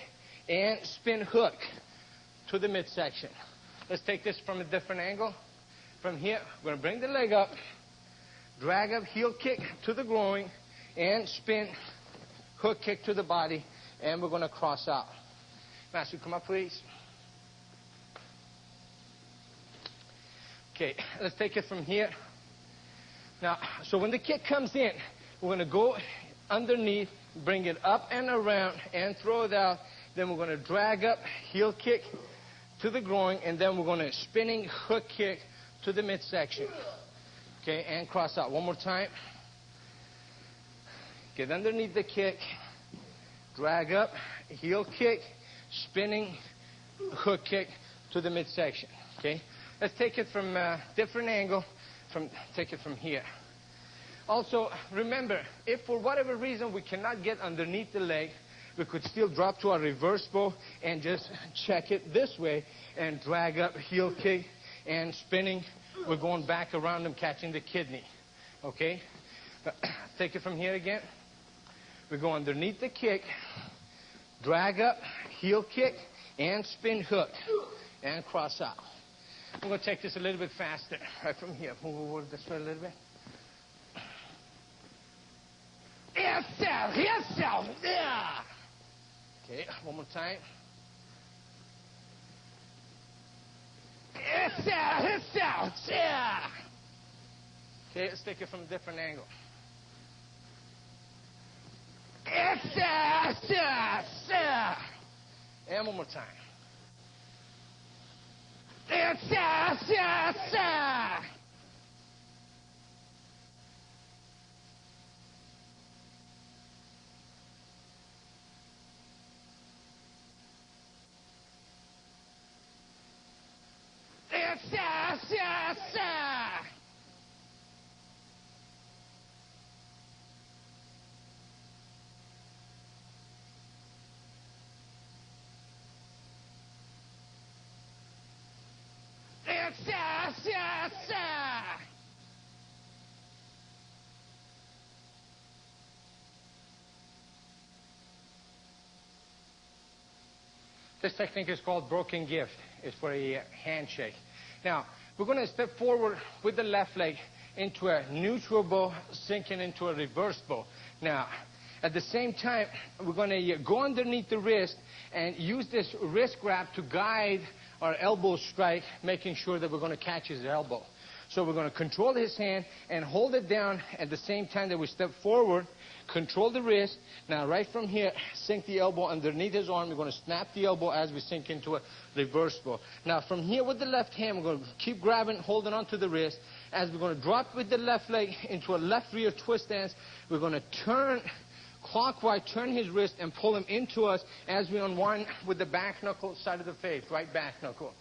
and spin hook to the midsection. Let's take this from a different angle. From here, we're going to bring the leg up, drag up, heel kick to the groin, and spin hook kick to the body, and we're going to cross out. Master, come up, please. Okay, let's take it from here. Now, so when the kick comes in, we're going to go underneath, bring it up and around, and throw it out. Then we're going to drag up, heel kick to the groin, and then we're going to spinning hook kick to the midsection. Okay, and cross out. One more time. Get underneath the kick, drag up, heel kick, spinning hook kick to the midsection. Okay, let's take it from a different angle. Take it from here. Also, remember, if for whatever reason we cannot get underneath the leg, we could still drop to a reverse bow and just check it this way and drag up, heel kick, and spinning. We're going back around him, catching the kidney. Okay? Take it from here again. We go underneath the kick, drag up, heel kick, and spin hook, and cross out. I'm going to take this a little bit faster. Right from here. Move over this way a little bit. Yes, sir. Yes, sir. Yeah. Okay, one more time. Yes, sir. Yes, sir. Yeah. Okay, let's take it from a different angle. Yes, sir. Yes, sir. Sir. And one more time. Yes, sir. Yes, sir. This technique is called broken gift. It's for a handshake. Now, we're going to step forward with the left leg into a neutral bow, sinking into a reverse bow. Now, at the same time, we're going to go underneath the wrist and use this wrist grab to guide our elbow strike, making sure that we're going to catch his elbow. So we're going to control his hand and hold it down at the same time that we step forward. Control the wrist. Now right from here, sink the elbow underneath his arm. We're going to snap the elbow as we sink into a reverse ball. Now from here with the left hand, we're going to keep grabbing, holding onto the wrist. As we're going to drop with the left leg into a left rear twist stance, we're going to turn clockwise, turn his wrist and pull him into us as we unwind with the back knuckle side of the face, right back knuckle.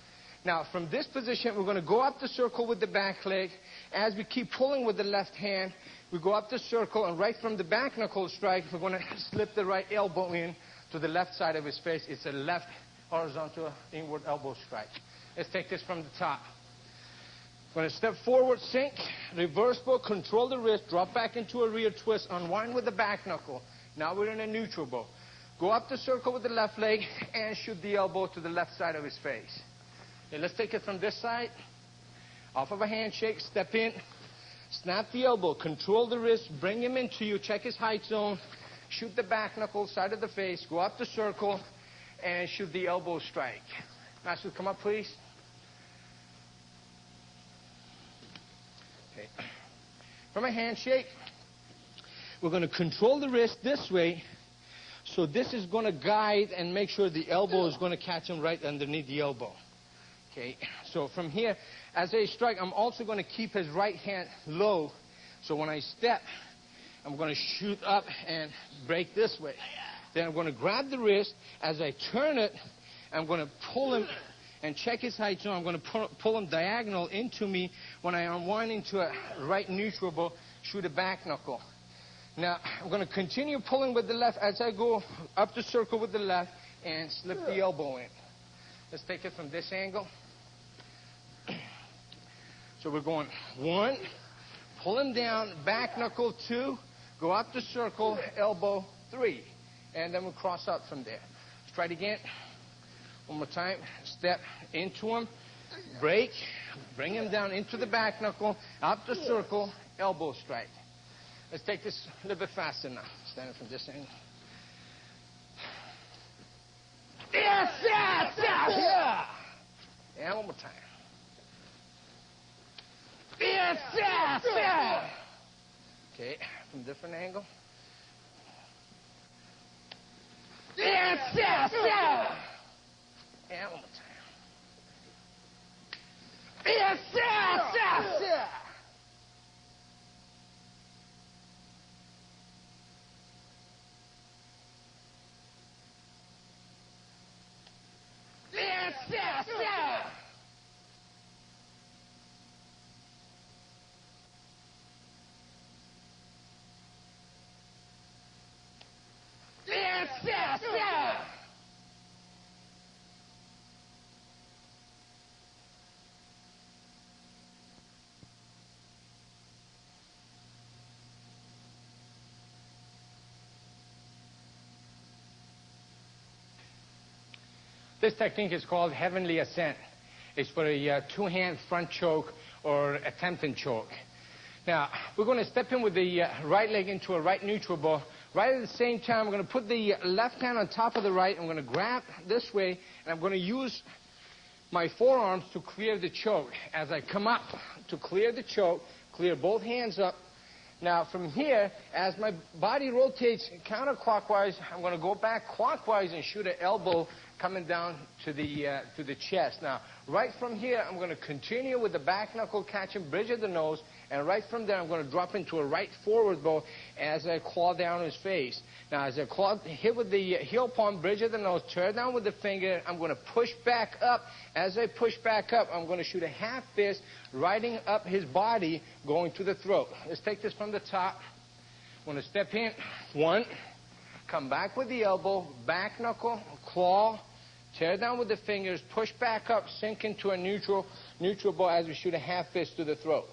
Now, from this position, we're going to go up the circle with the back leg. As we keep pulling with the left hand, we go up the circle, and right from the back knuckle strike, we're going to slip the right elbow in to the left side of his face. It's a left horizontal inward elbow strike. Let's take this from the top. We're going to step forward, sink, reverse bow, control the wrist, drop back into a rear twist, unwind with the back knuckle. Now we're in a neutral bow. Go up the circle with the left leg and shoot the elbow to the left side of his face. Okay, let's take it from this side. Off of a handshake, step in, snap the elbow, control the wrist, bring him into you, check his height zone, shoot the back knuckle, side of the face, go up the circle, and shoot the elbow strike. Master, come up, please. Okay. From a handshake, we're going to control the wrist this way. So this is going to guide and make sure the elbow is going to catch him right underneath the elbow. Okay, so from here, as I strike, I'm also going to keep his right hand low. So when I step, I'm going to shoot up and break this way. Then I'm going to grab the wrist. As I turn it, I'm going to pull him and check his height zone. I'm going to pull him diagonal into me. When I unwind into a right neutral bow, shoot a back knuckle. Now, I'm going to continue pulling with the left as I go up the circle with the left and slip the elbow in. Let's take it from this angle. So we're going 1, pull him down, back knuckle 2, go up the circle, elbow 3. And then we'll cross out from there. Let's try it again. One more time. Step into him, break, bring him down into the back knuckle, up the circle, elbow strike. Let's take this a little bit faster now. Standing from this angle. Yes, yes, yes, yeah. And one more time. Yes, yes, yes. Okay, from a different angle. Yes, yes, yes. And one more time. Yes, yes, yes, yes. Yes, yes, yes. Yes, yes, yes. This technique is called Heavenly Ascent. It's for a two-hand front choke or attempting choke. Now, we're going to step in with the right leg into a right neutral bow. Right at the same time, we're going to put the left hand on top of the right. I'm going to grab this way, and I'm going to use my forearms to clear the choke. As I come up to clear the choke, clear both hands up. Now, from here, as my body rotates counterclockwise, I'm going to go back clockwise and shoot an elbow coming down to the chest. Now, right from here, I'm going to continue with the back knuckle catching bridge of the nose, and right from there, I'm going to drop into a right forward bow as I claw down his face. Now, as I hit with the heel palm, bridge of the nose, turn down with the finger, I'm going to push back up. As I push back up, I'm going to shoot a half fist, riding up his body, going to the throat. Let's take this from the top. I'm going to step in. 1. Come back with the elbow, back knuckle, claw, tear down with the fingers, push back up, sink into a neutral bow as we shoot a half fist to the throat.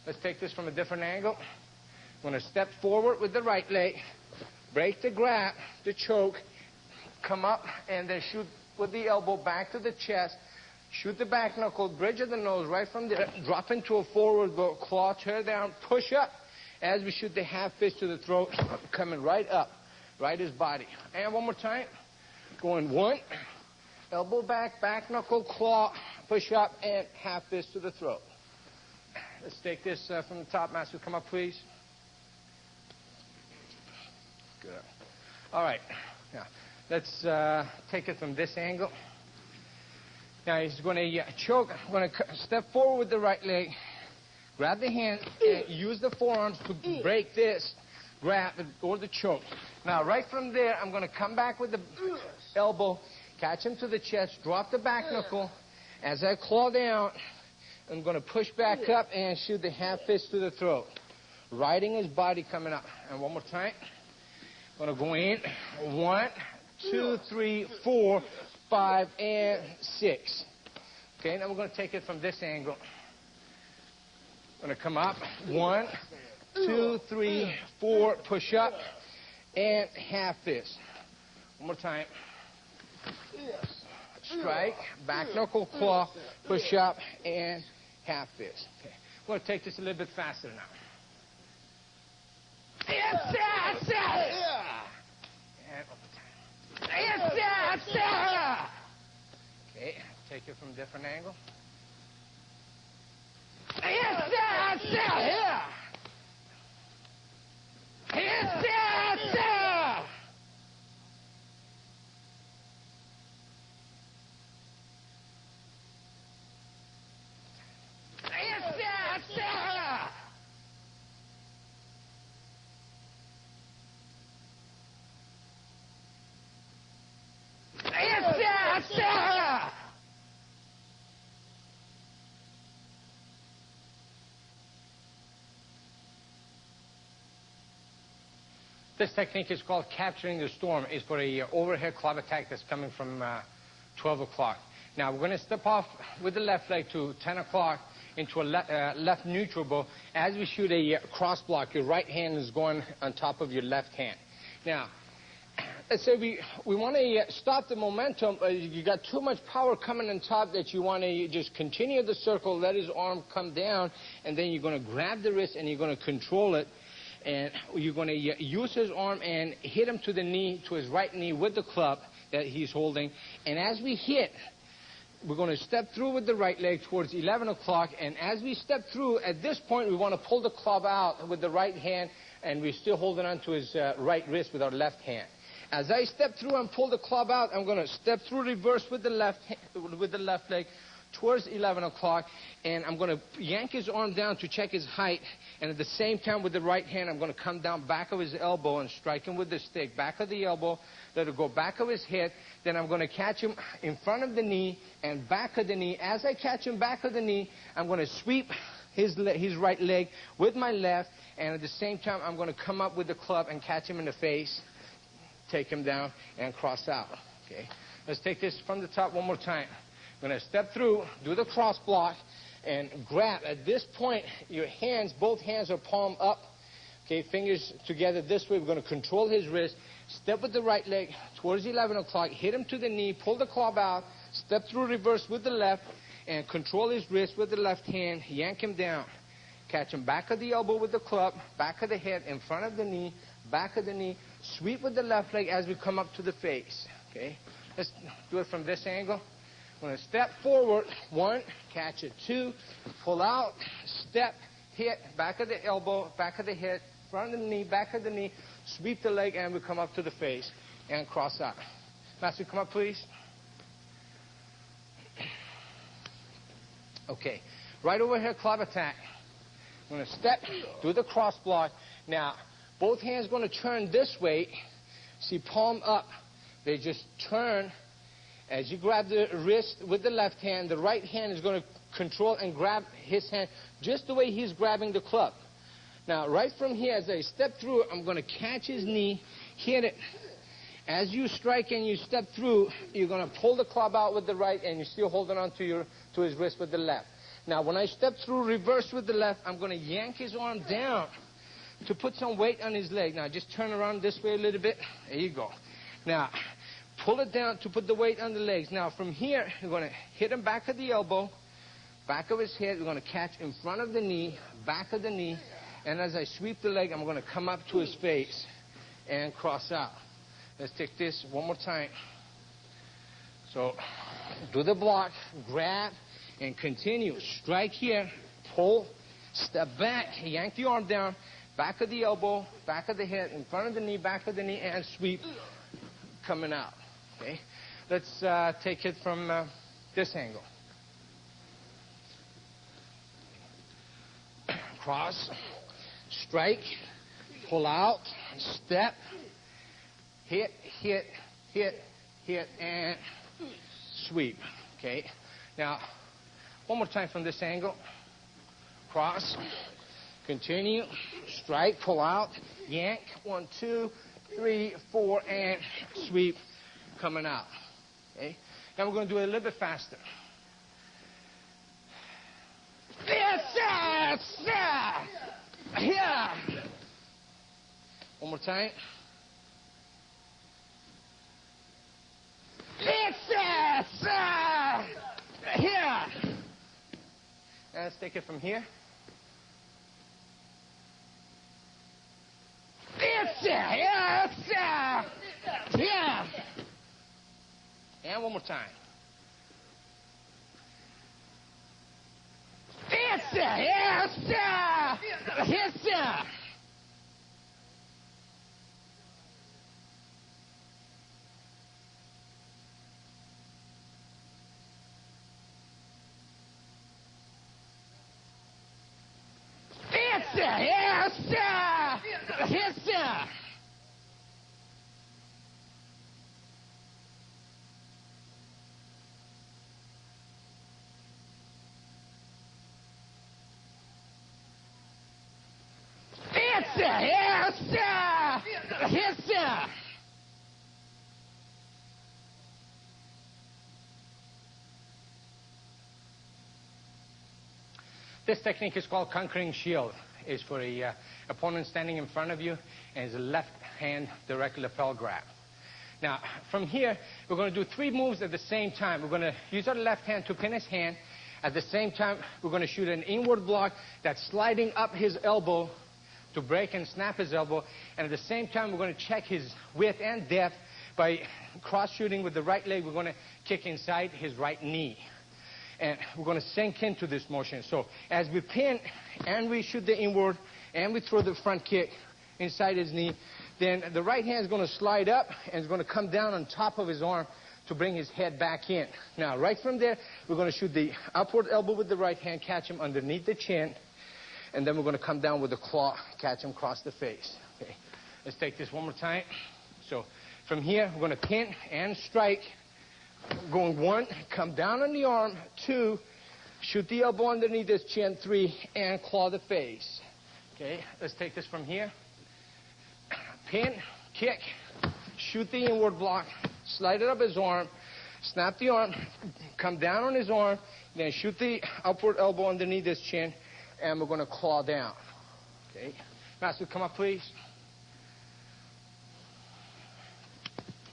Let's take this from a different angle. I'm going to step forward with the right leg, break the grab, the choke, come up, and then shoot with the elbow back to the chest, shoot the back knuckle, bridge of the nose, right from there, drop into a forward bow, claw, tear down, push up as we shoot the half fist to the throat, coming right up. Right his body. And one more time. Going 1, elbow back, back knuckle, claw, push up, and half fist to the throat. let's take this from the top. Master, come up, please. Good. All right. Now, let's take it from this angle. Now, he's going to choke. I'm going to step forward with the right leg, grab the hand, and use the forearms to break this grab or the choke. Now, right from there, I'm going to come back with the elbow, catch him to the chest, drop the back knuckle. As I claw down, I'm going to push back up and shoot the half fist to the throat, riding his body coming up. And one more time. I'm going to go in. 1, 2, 3, 4, 5, and 6. Okay, now we're going to take it from this angle. I'm going to come up. 1, 2, 3, 4, push up, and half fist. One more time. Strike, back knuckle, claw, push up, and half fist. Okay, we're going to take this a little bit faster now. Yes, yes, yes. And one more time. Yes, yes, yes. Okay, take it from a different angle. Yes, yes, yes. Yes, yes, yes. Yes, yes, yes. Yes, yes, yes. This technique is called capturing the storm. It's for a overhead club attack that's coming from 12 o'clock. Now, we're going to step off with the left leg to 10 o'clock into a left neutral bow. As we shoot a cross block, your right hand is going on top of your left hand. Now, let's say we want to stop the momentum. You got too much power coming on top that you want to just continue the circle, let his arm come down, and then you're going to grab the wrist and you're going to control it. And you're going to use his arm and hit him to the knee, to his right knee with the club that he's holding. And as we hit, we're going to step through with the right leg towards 11 o'clock. And as we step through, at this point, we want to pull the club out with the right hand, and we're still holding on to his right wrist with our left hand. As I step through and pull the club out, I'm going to step through reverse with the left leg towards 11 o'clock, and I'm going to yank his arm down to check his height, and at the same time with the right hand, I'm going to come down back of his elbow and strike him with the stick, back of the elbow, let it go back of his head, then I'm going to catch him in front of the knee and back of the knee. As I catch him back of the knee, I'm going to sweep his right leg with my left, and at the same time, I'm going to come up with the club and catch him in the face, take him down, and cross out. Okay, let's take this from the top one more time. I'm going to step through, do the cross block, and grab. At this point, your hands, both hands are palm up. Okay, fingers together this way. We're going to control his wrist. Step with the right leg towards 11 o'clock. Hit him to the knee. Pull the club out. Step through reverse with the left. And control his wrist with the left hand. Yank him down. Catch him back of the elbow with the club. Back of the head. In front of the knee. Back of the knee. Sweep with the left leg as we come up to the face. Okay, let's do it from this angle. I'm going to step forward, 1, catch it, 2, pull out, step, hit, back of the elbow, back of the head, front of the knee, back of the knee, sweep the leg, and we come up to the face and cross out. Master, come up, please. Okay, right over here, club attack. I'm going to step, do the cross block. Now, both hands going to turn this way. See, palm up. They just turn. As you grab the wrist with the left hand, the right hand is going to control and grab his hand just the way he's grabbing the club. Now, right from here, as I step through, I'm going to catch his knee, hit it. As you strike and you step through, you're going to pull the club out with the right, and you're still holding on to his wrist with the left. Now, when I step through reverse with the left, I'm going to yank his arm down to put some weight on his leg. Now, just turn around this way a little bit. There you go. Now, pull it down to put the weight on the legs. Now, from here, we're going to hit him back of the elbow, back of his head. We're going to catch in front of the knee, back of the knee. And as I sweep the leg, I'm going to come up to his face and cross out. Let's take this one more time. So, do the block, grab, and continue. Strike here, pull, Step back, yank the arm down, back of the elbow, back of the head, in front of the knee, back of the knee, and sweep coming out. Okay? Let's take it from this angle. Cross, strike, pull out, step, hit, hit, hit, hit, and sweep. Okay? Now, one more time from this angle. Cross, continue, strike, pull out, yank, 1, 2, 3, 4, and sweep coming out. Okay? Now we're going to do it a little bit faster. Yeah. One more time. Yeah. And let's take it from here. Yeah. And one more time. This technique is called conquering shield. It's for a opponent standing in front of you, and it's a left hand direct lapel grab. Now, from here, we're going to do 3 moves at the same time. We're going to use our left hand to pin his hand. At the same time, we're going to shoot an inward block that's sliding up his elbow to break and snap his elbow. And at the same time, we're going to check his width and depth by cross-shooting with the right leg. We're going to kick inside his right knee. And we're going to sink into this motion. So as we pin and we shoot the inward and we throw the front kick inside his knee, then the right hand is going to slide up and it's going to come down on top of his arm to bring his head back in. Now, right from there, we're going to shoot the upward elbow with the right hand, catch him underneath the chin, and then we're going to come down with the claw, catch him across the face. Okay, let's take this one more time. So from here, we're going to pin and strike. Going 1, come down on the arm. 2, shoot the elbow underneath his chin. 3, and claw the face. Okay, let's take this from here. Pin, kick, shoot the inward block, slide it up his arm, snap the arm, come down on his arm, then shoot the upward elbow underneath his chin, and we're going to claw down. Okay, Master, come up, please.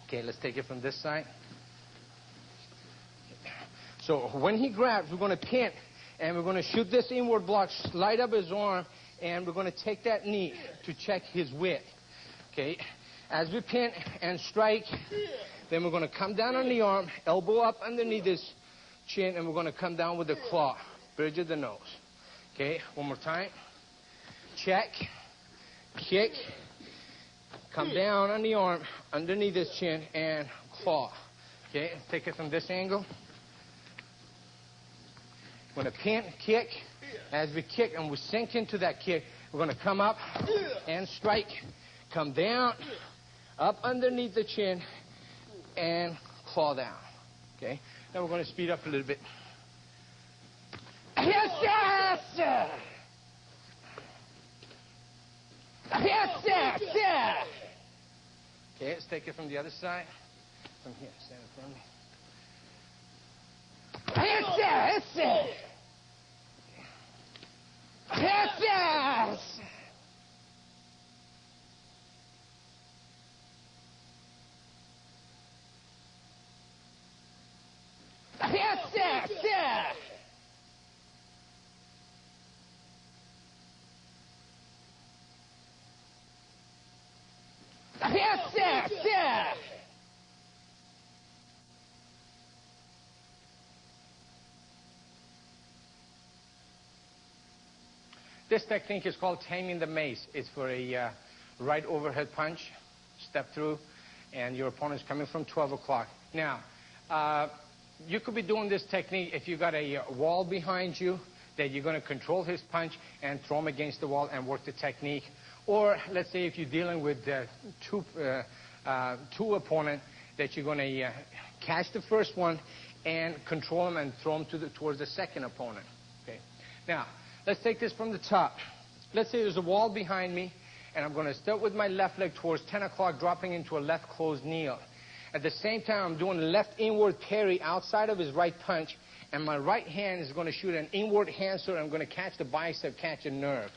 Okay, let's take it from this side. So when he grabs, we're going to pin, and we're going to shoot this inward block, slide up his arm, and we're going to take that knee to check his width. Okay, as we pin and strike, then we're going to come down on the arm, elbow up underneath his chin, and we're going to come down with the claw, bridge of the nose. Okay, one more time. Check, kick, come down on the arm, underneath his chin, and claw. Okay, take it from this angle. We're going to pin, kick. As we kick and we sink into that kick, we're going to come up and strike. Come down, up underneath the chin, and claw down. Okay? Now we're going to speed up a little bit. Yes, yes! Yes, yes, yes! Okay, let's take it from the other side. From here, stand in front of me. Yes, yes, yes! Yes, yes! Yes, yes, yes! Yes, yes, yes! This technique is called taming the mace. It's for a right overhead punch, step through, and your opponent's coming from 12 o'clock. Now, you could be doing this technique if you got a wall behind you that you're going to control his punch and throw him against the wall and work the technique. Or let's say if you're dealing with two opponents, that you're going to catch the first one and control him and throw him towards the second opponent. Okay. Now, let's take this from the top. Let's say there's a wall behind me, and I'm going to start with my left leg towards 10 o'clock, dropping into a left closed kneel. At the same time, I'm doing a left inward parry outside of his right punch, and my right hand is going to shoot an inward handser. I'm going to catch the bicep, catch a nerve.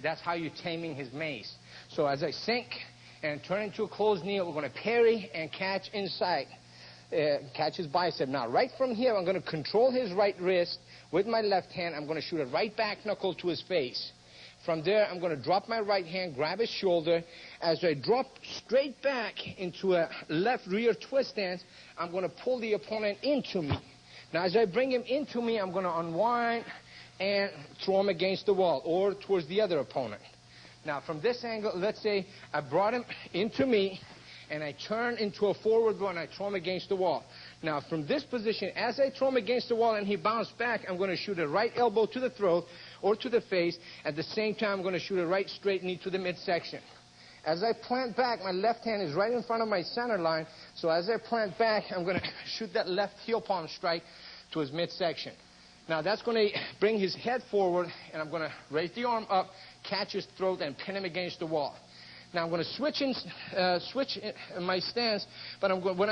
That's how you're taming his mace. So as I sink and turn into a closed kneel, we're going to parry and catch inside, catch his bicep. Now, right from here, I'm going to control his right wrist with my left hand. I'm going to shoot a right back knuckle to his face. From there, I'm going to drop my right hand, grab his shoulder. As I drop straight back into a left rear twist stance, I'm going to pull the opponent into me. Now, as I bring him into me, I'm going to unwind and throw him against the wall or towards the other opponent. Now, from this angle, let's say I brought him into me, and I turn into a forward blow, and I throw him against the wall. Now, from this position, as I throw him against the wall and he bounced back, I'm going to shoot a right elbow to the throat or to the face. At the same time, I'm going to shoot a right straight knee to the midsection. As I plant back, my left hand is right in front of my center line. So as I plant back, I'm going to shoot that left heel palm strike to his midsection. Now, that's going to bring his head forward, and I'm going to raise the arm up, catch his throat, and pin him against the wall. Now, I'm going to switch my stance, but when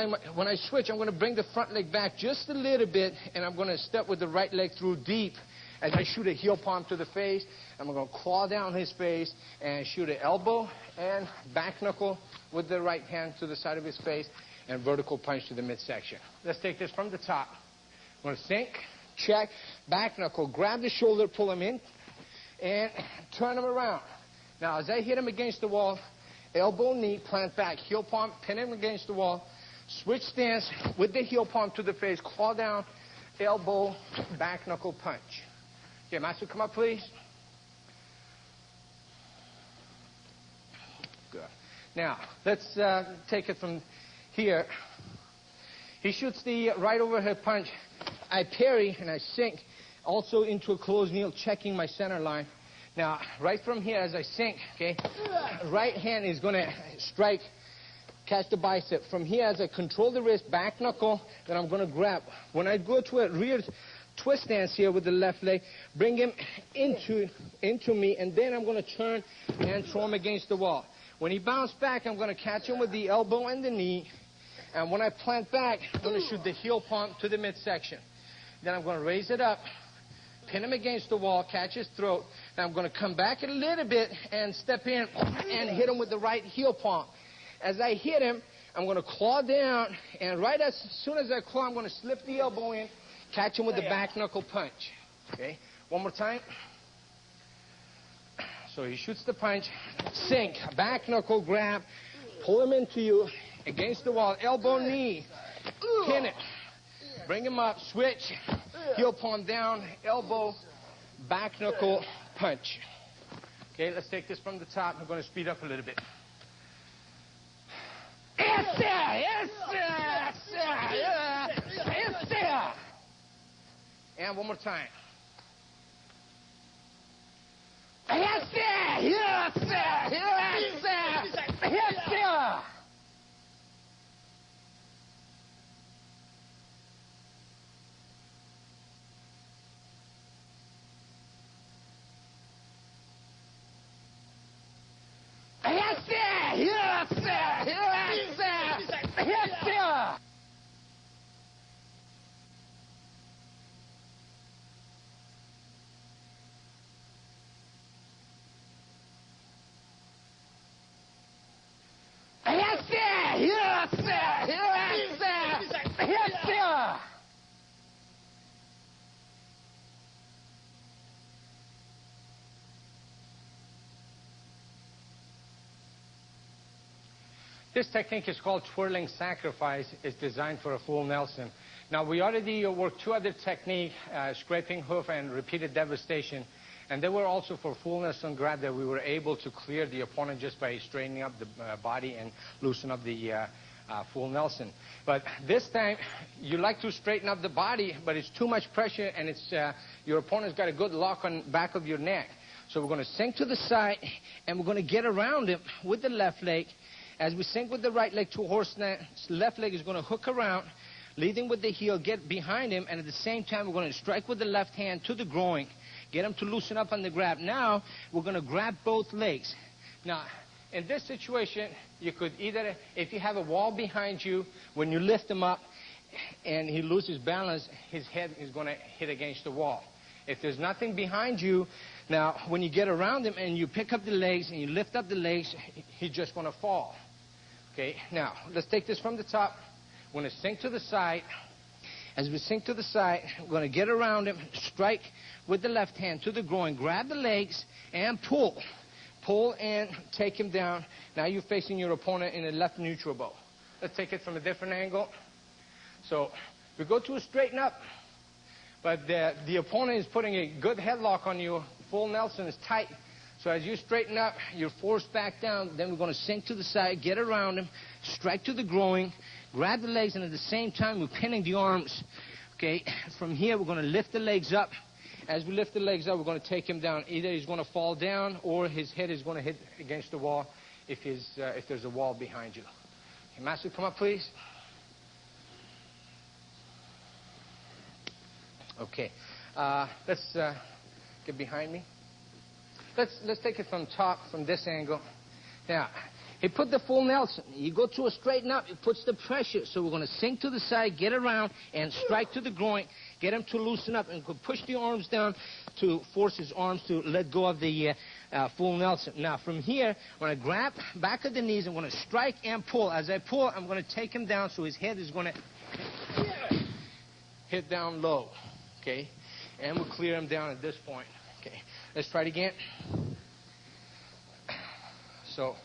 I switch, I'm going to bring the front leg back just a little bit, and I'm going to step with the right leg through deep as I shoot a heel palm to the face. I'm going to claw down his face and shoot an elbow and back knuckle with the right hand to the side of his face and vertical punch to the midsection. Let's take this from the top. I'm going to sink, check, back knuckle, grab the shoulder, pull him in, and turn him around. Now, as I hit him against the wall, elbow, knee, plant back, heel palm, pin him against the wall, switch stance with the heel palm to the face, claw down, elbow, back knuckle punch. Okay, Master, come up, please. Good. Now, let's take it from here. He shoots the right overhead punch. I parry and I sink also into a closed kneel, checking my center line. Now, right from here, as I sink, okay, right hand is going to strike, catch the bicep. From here, as I control the wrist, back knuckle, then I'm going to grab. When I go to a rear twist stance here with the left leg, bring him into me, and then I'm going to turn and throw him against the wall. When he bounces back, I'm going to catch him with the elbow and the knee. And when I plant back, I'm going to shoot the heel palm to the midsection. Then I'm going to raise it up, pin him against the wall, catch his throat. Now I'm going to come back a little bit and step in and hit him with the right heel palm. As I hit him, I'm going to claw down, and right as soon as I claw, I'm going to slip the elbow in, catch him with the back knuckle punch. Okay, one more time. So he shoots the punch, sink, back knuckle grab, pull him into you against the wall, elbow, knee, pin it, bring him up, switch, heel palm down, elbow, back knuckle punch. Okay, let's take this from the top. I'm going to speed up a little bit. Yes, sir! Yes, sir! Yes, sir! Yes, sir! And one more time. Yes, sir! Yes, sir! Yes, sir! Yes, sir! Yes, sir! Yes, sir! Yes, sir! Yes, sir! Yes, sir! Yes, sir! Yes, sir! Yes, sir! This technique is called twirling sacrifice. It's designed for a full Nelson. Now, we already worked two other techniques, scraping hoof and repeated devastation. And they were also for full Nelson grab that we were able to clear the opponent just by straightening up the body and loosen up the full Nelson. But this time, you like to straighten up the body, but it's too much pressure, and it's your opponent's got a good lock on back of your neck. So we're going to sink to the side, and we're going to get around him with the left leg. As we sink with the right leg to horse stance, left leg is going to hook around, leading with the heel, get behind him, and at the same time, we're going to strike with the left hand to the groin, get him to loosen up on the grab. Now, we're going to grab both legs. Now, in this situation, you could either, if you have a wall behind you, when you lift him up and he loses balance, his head is going to hit against the wall. If there's nothing behind you, now, when you get around him and you pick up the legs and you lift up the legs, he's just going to fall. Okay, now, let's take this from the top. We're going to sink to the side. As we sink to the side, we're going to get around him, strike with the left hand to the groin, grab the legs, and pull. Pull and take him down. Now you're facing your opponent in a left neutral bow. Let's take it from a different angle. So we go to a straighten up, but the opponent is putting a good headlock on you. Full Nelson is tight. So as you straighten up, you're forced back down. Then we're going to sink to the side, get around him, strike to the groin, grab the legs, and at the same time, we're pinning the arms. Okay, from here, we're going to lift the legs up. As we lift the legs up, we're going to take him down. Either he's going to fall down or his head is going to hit against the wall if there's a wall behind you. Okay, Master, come up, please. Okay, let's get behind me. Let's take it from top, from this angle. Now, he put the full Nelson. You go to a straighten up, it puts the pressure. So we're going to sink to the side, get around, and strike to the groin. Get him to loosen up and push the arms down to force his arms to let go of the full Nelson. Now, from here, I'm going to grab back of the knees. I'm going to strike and pull. As I pull, I'm going to take him down so his head is going to hit down low. Okay? And we'll clear him down at this point. Okay? Let's try it again. So,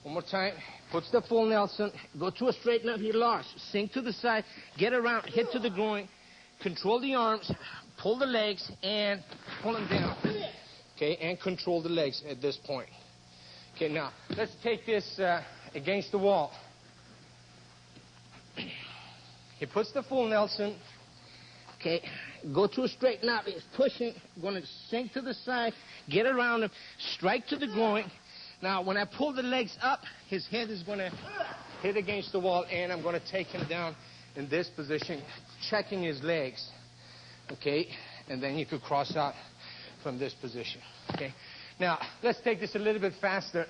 one more time. Puts the full Nelson. Go to a straighten up. He lost. Sink to the side. Get around. Hit to the groin. Control the arms. Pull the legs. And pull them down. Okay? And control the legs at this point. Okay, now, let's take this against the wall. He puts the full Nelson. Okay, go to a straighten up. He's pushing. Going to sink to the side. Get around him. Strike to the groin. Now, when I pull the legs up, his head is going to hit against the wall, and I'm going to take him down in this position, checking his legs. Okay, and then you could cross out from this position. Okay, now let's take this a little bit faster.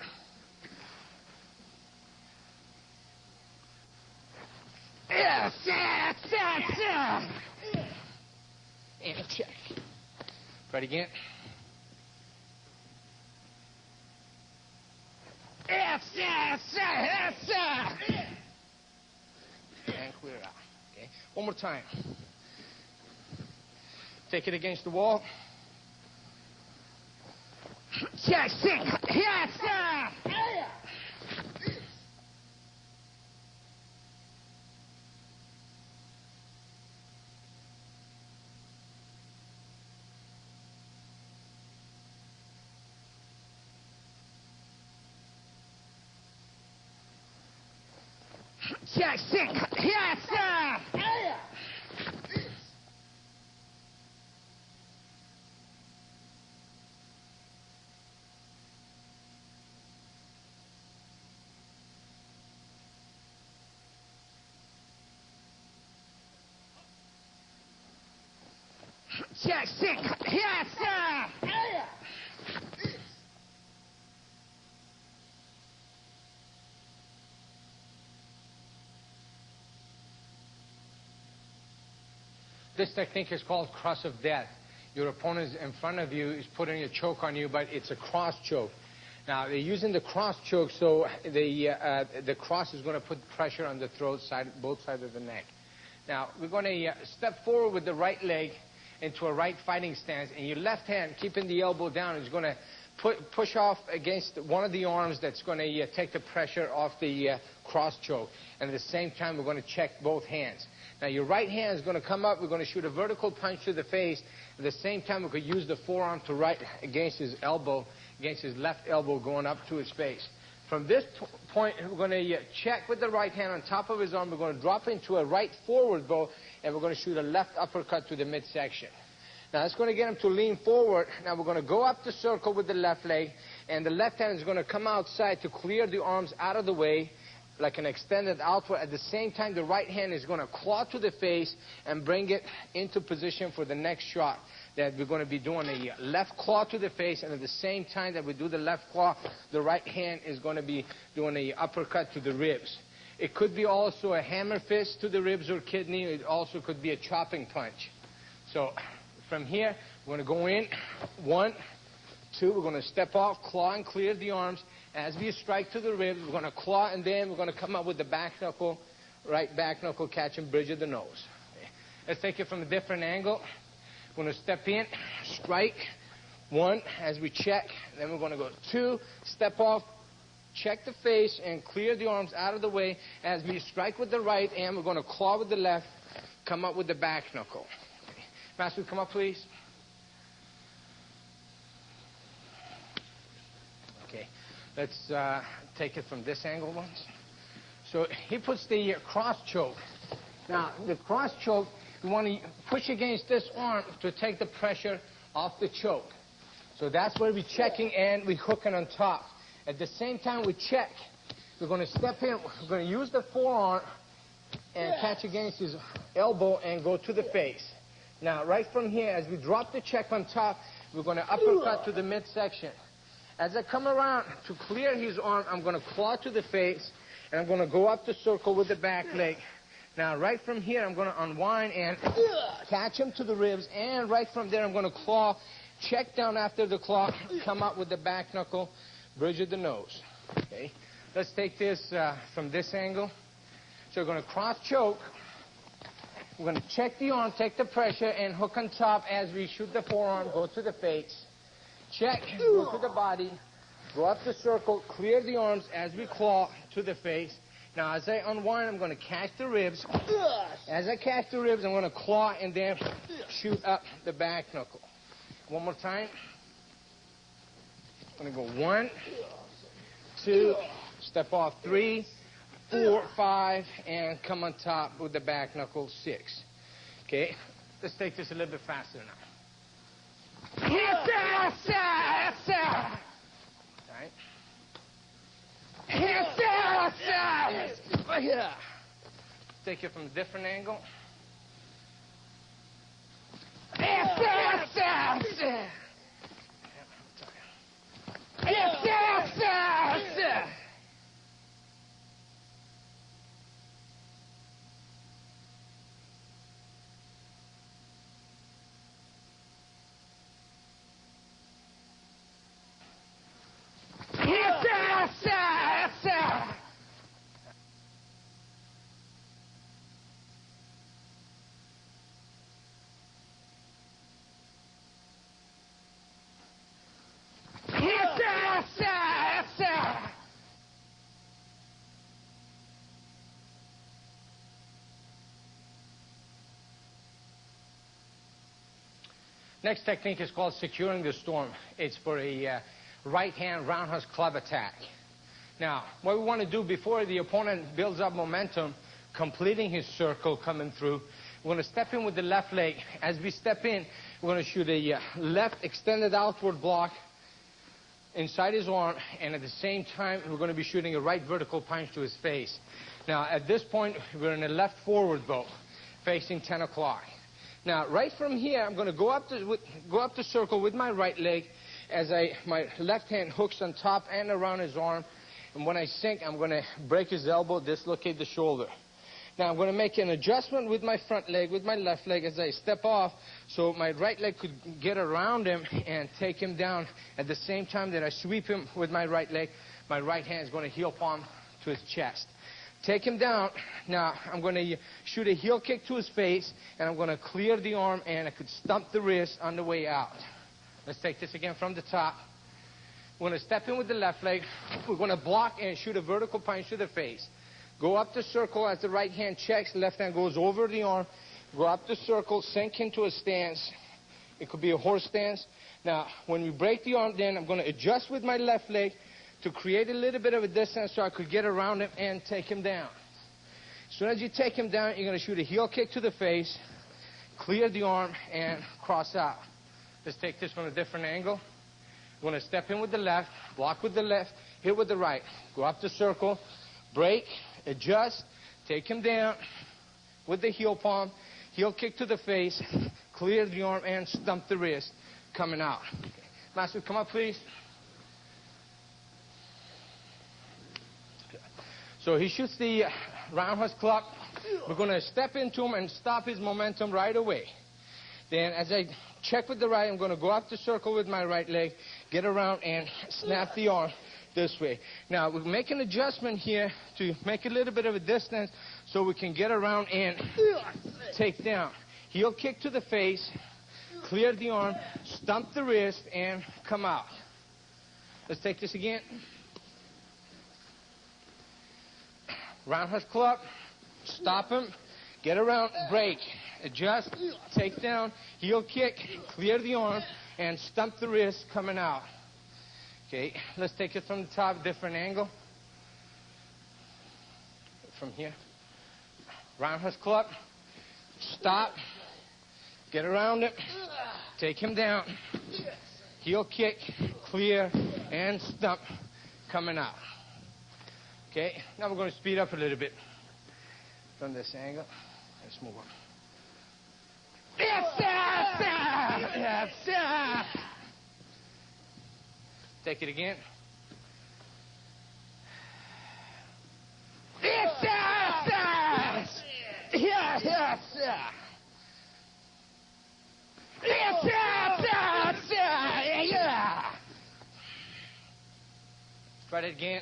And check. Try it again. And clear it out. Okay. One more time. Take it against the wall. Check, sink. Yes, sir. Check, sink. Yes, sir. Check, sink. Yes, sir. This technique is called cross of death. Your opponent in front of you is putting a choke on you, but it's a cross choke. Now, they're using the cross choke, so the cross is going to put pressure on the throat side, both sides of the neck. Now, we're going to step forward with the right leg into a right fighting stance, and your left hand, keeping the elbow down, is going to push off against one of the arms that's going to take the pressure off the cross choke. And at the same time, we're going to check both hands. Now your right hand is going to come up. We're going to shoot a vertical punch to the face. At the same time, we could use the forearm to right against his elbow, against his left elbow going up to his face. From this point, we're going to check with the right hand on top of his arm. We're going to drop into a right forward bow, and we're going to shoot a left uppercut to the midsection. Now that's going to get him to lean forward. Now we're going to go up the circle with the left leg, and the left hand is going to come outside to clear the arms out of the way, like an extended outward. At the same time, the right hand is going to claw to the face and bring it into position for the next shot. That we're going to be doing a left claw to the face, and at the same time that we do the left claw, the right hand is going to be doing a uppercut to the ribs. It could be also a hammer fist to the ribs or kidney. It also could be a chopping punch. So from here, we're going to go in, 1, 2, we're going to step off, claw and clear the arms. As we strike to the ribs, we're going to claw, and then we're going to come up with the back knuckle, right back knuckle catch and bridge of the nose. Okay. Let's take it from a different angle. We're going to step in, strike, 1, as we check. Then we're going to go 2, step off, check the face, and clear the arms out of the way. As we strike with the right, and we're going to claw with the left, come up with the back knuckle. Okay. Master, come up, please. Okay. Let's take it from this angle once. So he puts the cross choke. Now, the cross choke, we want to push against this arm to take the pressure off the choke. So that's where we're checking and we're hooking on top. At the same time we check, we're going to step in, we're going to use the forearm and catch against his elbow and go to the face. Now, right from here, as we drop the check on top, we're going to uppercut to the midsection. As I come around to clear his arm, I'm going to claw to the face, and I'm going to go up the circle with the back leg. Now, right from here, I'm going to unwind and catch him to the ribs, and right from there, I'm going to claw, check down after the claw, come up with the back knuckle, bridge of the nose. Okay, let's take this from this angle. So we're going to cross choke. We're going to check the arm, take the pressure, and hook on top as we shoot the forearm, go to the face. Check, go to the body, go up the circle, clear the arms as we claw to the face. Now, as I unwind, I'm going to catch the ribs. As I catch the ribs, I'm going to claw and then shoot up the back knuckle. One more time. I'm going to go 1, 2, step off 3, 4, 5, and come on top with the back knuckle 6. Okay, let's take this a little bit faster now. Right. Take it from a different angle. Next technique is called securing the storm. It's for a right-hand roundhouse club attack. Now, what we want to do before the opponent builds up momentum, completing his circle coming through, we're going to step in with the left leg. As we step in, we're going to shoot a left extended outward block inside his arm, and at the same time, we're going to be shooting a right vertical punch to his face. Now, at this point, we're in a left forward bow, facing 10 o'clock. Now, right from here, I'm going to go up the circle with my right leg as my left hand hooks on top and around his arm. And when I sink, I'm going to break his elbow, dislocate the shoulder. Now, I'm going to make an adjustment with my front leg, with my left leg as I step off, so my right leg could get around him and take him down. At the same time that I sweep him with my right leg, my right hand is going to heel palm to his chest. Take him down. Now, I'm going to shoot a heel kick to his face, and I'm going to clear the arm, and I could stump the wrist on the way out. Let's take this again from the top. We're going to step in with the left leg. We're going to block and shoot a vertical punch to the face. Go up the circle as the right hand checks, left hand goes over the arm. Go up the circle, sink into a stance. It could be a horse stance. Now, when we break the arm, then I'm going to adjust with my left leg to create a little bit of a distance so I could get around him and take him down. As soon as you take him down, you're going to shoot a heel kick to the face, clear the arm, and cross out. Let's take this from a different angle. We're going to step in with the left, block with the left, hit with the right. Go up the circle, break, adjust, take him down with the heel palm, heel kick to the face, clear the arm, and stump the wrist, coming out. Okay. Master, come up, please. So he shoots the roundhouse club. We're going to step into him and stop his momentum right away. Then as I check with the right, I'm going to go up the circle with my right leg, get around and snap the arm this way. Now, we'll make an adjustment here to make a little bit of a distance so we can get around and take down. Heel kick to the face, clear the arm, stump the wrist, and come out. Let's take this again. Roundhouse club, stop him, get around, break, adjust, take down, heel kick, clear the arm, and stump the wrist, coming out. Okay, let's take it from the top, different angle. From here. Roundhouse club, stop, get around it, take him down, heel kick, clear, and stump, coming out. Okay, now we're going to speed up a little bit from this angle. Let's move on. Take it again. Try it again.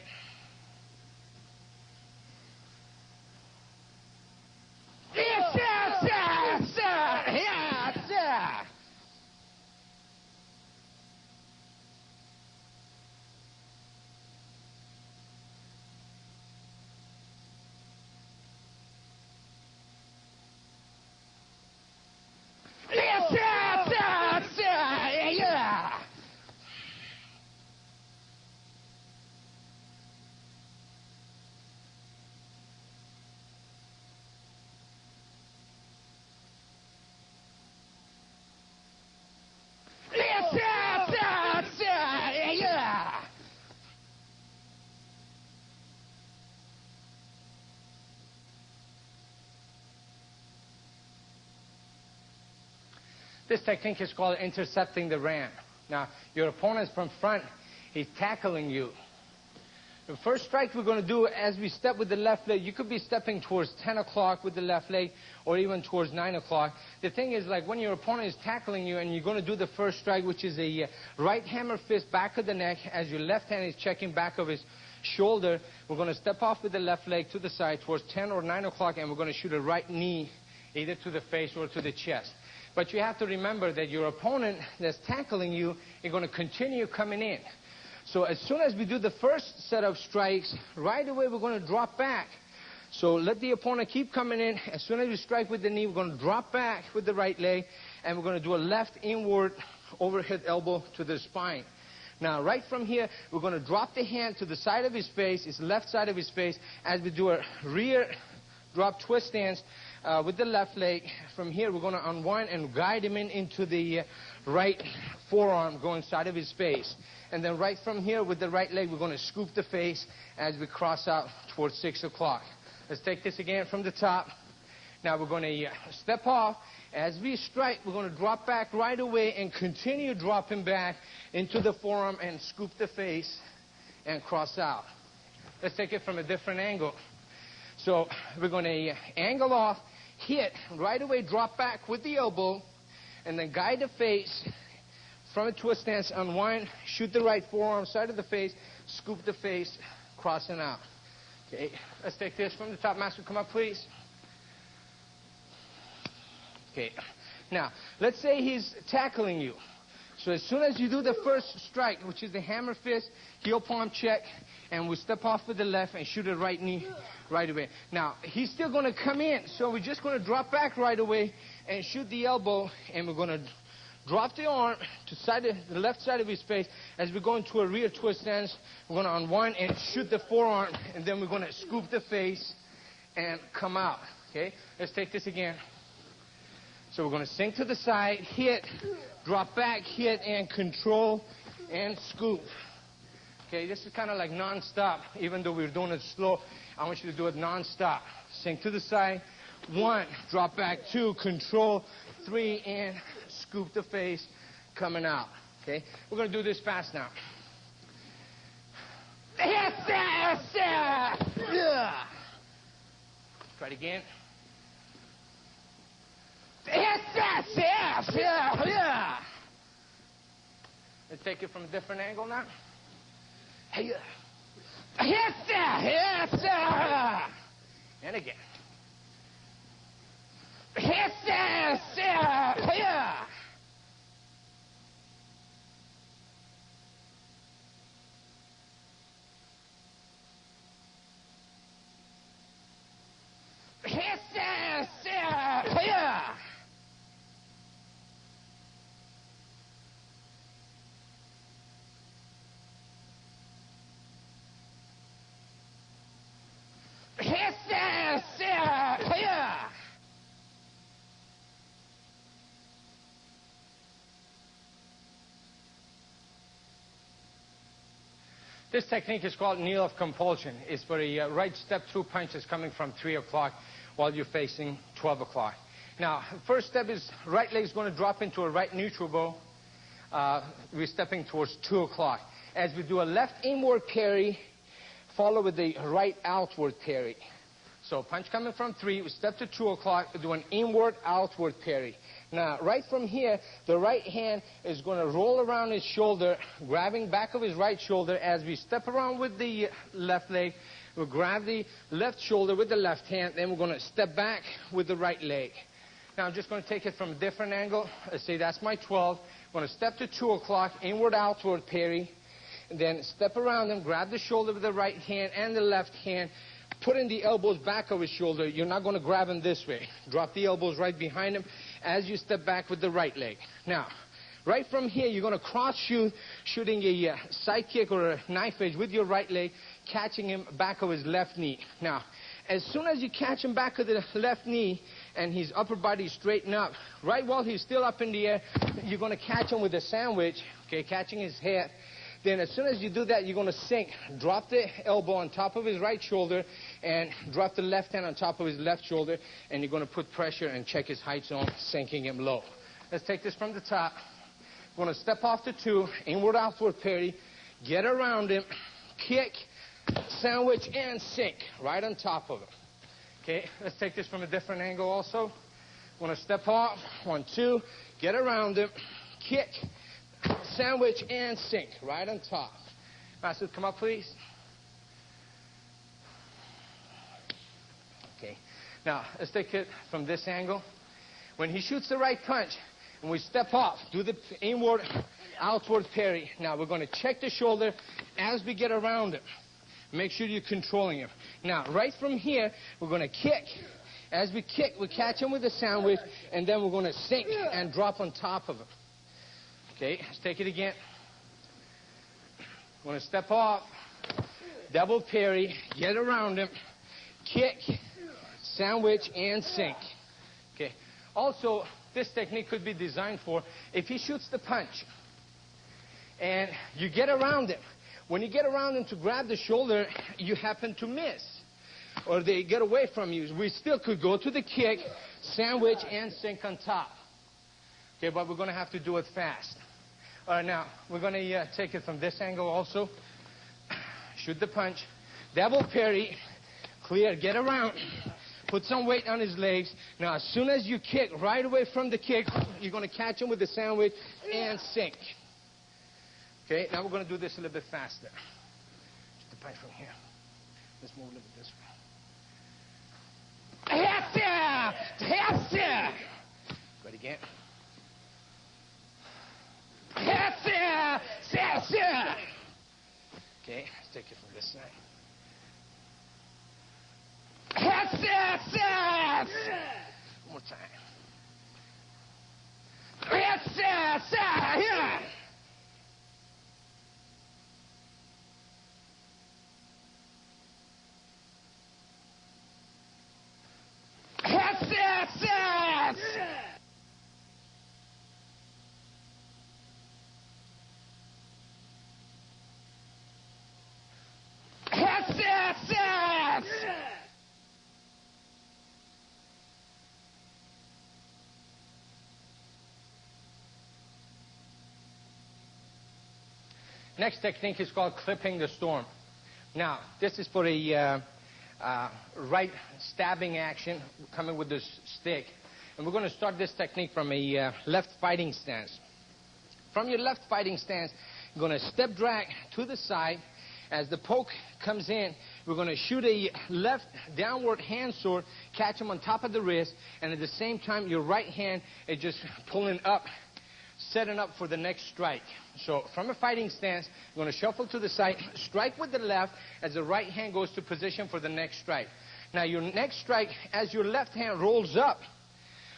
This technique is called intercepting the ram. Now, your opponent's from front. He's tackling you. The first strike we're going to do as we step with the left leg, you could be stepping towards 10 o'clock with the left leg or even towards 9 o'clock. The thing is, like when your opponent is tackling you and you're going to do the first strike, which is a right hammer fist back of the neck as your left hand is checking back of his shoulder, we're going to step off with the left leg to the side towards 10 or 9 o'clock, and we're going to shoot a right knee either to the face or to the chest. But you have to remember that your opponent that's tackling you is going to continue coming in. So as soon as we do the first set of strikes, right away we're going to drop back. So let the opponent keep coming in. As soon as we strike with the knee, we're going to drop back with the right leg, and we're going to do a left inward overhead elbow to the spine. Now, right from here, we're going to drop the hand to the side of his face, his left side of his face, as we do a rear drop twist stance with the left leg. From here, we're going to unwind and guide him into the right forearm going side of his face. And then right from here with the right leg, we're going to scoop the face as we cross out towards 6 o'clock. Let's take this again from the top. Now we're going to step off. As we strike, we're going to drop back right away and continue dropping back into the forearm and scoop the face and cross out. Let's take it from a different angle. So we're going to angle off, hit, right away drop back with the elbow, and then guide the face from a twist stance, unwind, shoot the right forearm, side of the face, scoop the face, crossing out. Okay, let's take this from the top. Master, come up, please. Okay, now, let's say he's tackling you. So as soon as you do the first strike, which is the hammer fist, heel palm check, and we step off with the left and shoot a right knee right away. Now, he's still going to come in, so we're just going to drop back right away and shoot the elbow, and we're going to drop the arm to the left side of his face. As we go into a rear twist stance, we're going to unwind and shoot the forearm, and then we're going to scoop the face and come out. Okay, let's take this again. So we're going to sink to the side, hit, drop back, hit, and control, and scoop. Okay, this is kind of like non-stop. Even though we're doing it slow, I want you to do it non-stop. Sink to the side, 1, drop back, 2, control, 3, and scoop the face, coming out. Okay, we're going to do this fast now. Yeah. Try it again. Yeah. Let's take it from a different angle now. And again. This technique is called kneel of compulsion. It's for a right step through punch that's coming from 3 o'clock while you're facing 12 o'clock. Now, first step is right leg is going to drop into a right neutral bow. We're stepping towards 2 o'clock. As we do a left inward parry, follow with the right outward parry. So punch coming from 3, we step to 2 o'clock, we do an inward outward parry. Now, right from here, the right hand is going to roll around his shoulder, grabbing back of his right shoulder. As we step around with the left leg, we'll grab the left shoulder with the left hand, then we're going to step back with the right leg. Now, I'm just going to take it from a different angle. Let's say that's my 12. I'm going to step to 2 o'clock, inward outward parry, and then step around him, grab the shoulder with the right hand and the left hand, putting the elbows back of his shoulder. You're not going to grab him this way. Drop the elbows right behind him as you step back with the right leg. Now, right from here, you're going to cross shoot, shooting a side kick or a knife edge with your right leg, catching him back of his left knee. Now, as soon as you catch him back of the left knee and his upper body straighten up, right while he's still up in the air, you're going to catch him with a sandwich, okay, catching his head. Then as soon as you do that, you're going to sink. Drop the elbow on top of his right shoulder and drop the left hand on top of his left shoulder, and you're going to put pressure and check his height zone, sinking him low. Let's take this from the top. We're going to step off to 2, inward outward parry, get around him, kick, sandwich, and sink right on top of him. Okay, let's take this from a different angle also. We're going to step off, 1, 2, get around him, kick, sandwich, and sink right on top. Master, come up, please. Okay. Now, let's take it from this angle. When he shoots the right punch, and we step off, do the inward, outward parry. Now, we're going to check the shoulder as we get around him. Make sure you're controlling him. Now, right from here, we're going to kick. As we kick, we catch him with a sandwich, and then we're going to sink and drop on top of him. Okay, let's take it again. We're going to step off, double parry, get around him, kick, sandwich, and sink. Okay. Also, this technique could be designed for if he shoots the punch and you get around him. When you get around him to grab the shoulder, you happen to miss, or they get away from you. We still could go to the kick, sandwich, and sink on top. Okay, but we're going to have to do it fast. All right, now, we're going to take it from this angle also. Shoot the punch. Double parry. Clear. Get around. Put some weight on his legs. Now, as soon as you kick, right away from the kick, you're going to catch him with the sandwich and sink. Okay, now we're going to do this a little bit faster. Shoot the punch from here. Let's move a little bit this way. Good again. Okay, let's take it from this side. One more time. Next technique is called clipping the storm. Now, this is for a right stabbing action coming with this stick. And we're going to start this technique from a left fighting stance. From your left fighting stance, you're going to step drag to the side. As the poke comes in, we're going to shoot a left downward hand sword, catch him on top of the wrist, and at the same time, your right hand is just pulling up, setting up for the next strike. So from a fighting stance, you're going to shuffle to the side, strike with the left as the right hand goes to position for the next strike. Now your next strike, as your left hand rolls up,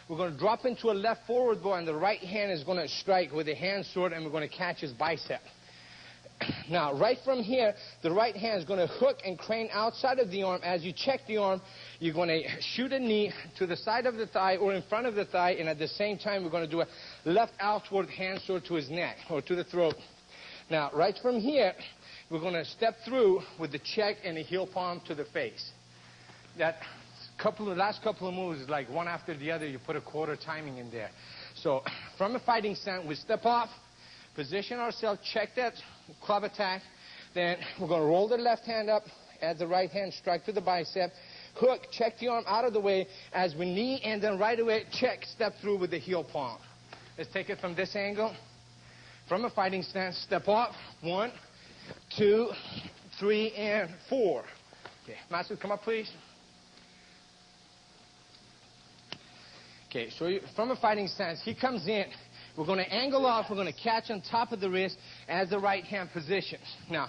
we're going to drop into a left forward bow, and the right hand is going to strike with a hand sword, and we're going to catch his bicep. Now, right from here, the right hand is going to hook and crane outside of the arm. As you check the arm, you're going to shoot a knee to the side of the thigh or in front of the thigh, and at the same time, we're going to do a left outward hand sword to his neck or to the throat. Now, right from here, we're going to step through with the check and a heel palm to the face. That last couple of moves is like one after the other. You put a quarter timing in there. So from a fighting stance, we step off, position ourselves, check that club attack. Then we're going to roll the left hand up as the right hand strike to the bicep. Hook, check the arm out of the way as we knee, and then right away, check, step through with the heel palm. Let's take it from this angle. From a fighting stance, step off. 1, 2, 3, and 4. Okay, Master, come up, please. Okay, so from a fighting stance, he comes in. We're going to angle off. We're going to catch on top of the wrist as the right hand positions. Now,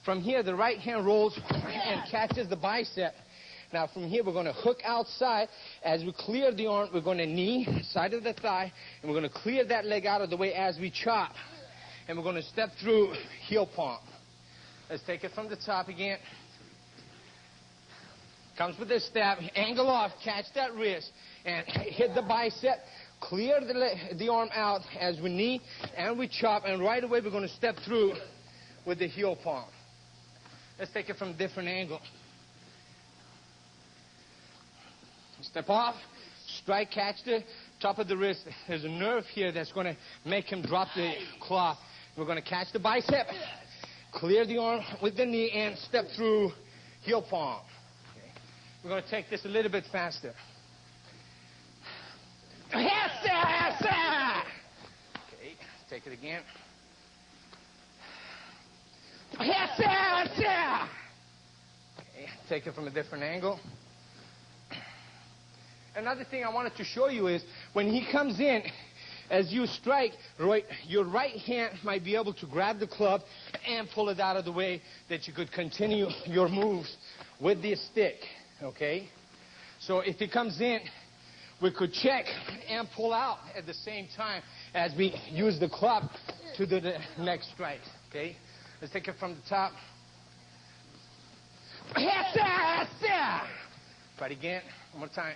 from here, the right hand rolls and catches the bicep. Now, from here, we're going to hook outside. As we clear the arm, we're going to knee, side of the thigh, and we're going to clear that leg out of the way as we chop. And we're going to step through heel palm. Let's take it from the top again. Comes with this stab, angle off, catch that wrist, and hit the bicep, clear the arm out as we knee and we chop, and right away we're going to step through with the heel palm. Let's take it from a different angle. Step off, strike, catch the top of the wrist. There's a nerve here that's going to make him drop the cloth. We're going to catch the bicep, clear the arm with the knee, and step through heel palm. We're going to take this a little bit faster. Okay, take it again. Okay, take it from a different angle. Another thing I wanted to show you is when he comes in, as you strike, your right hand might be able to grab the club and pull it out of the way, that you could continue your moves with this stick. Okay? So if he comes in, we could check and pull out at the same time as we use the club to do the next strike. Okay? Let's take it from the top. Try it again. One more time.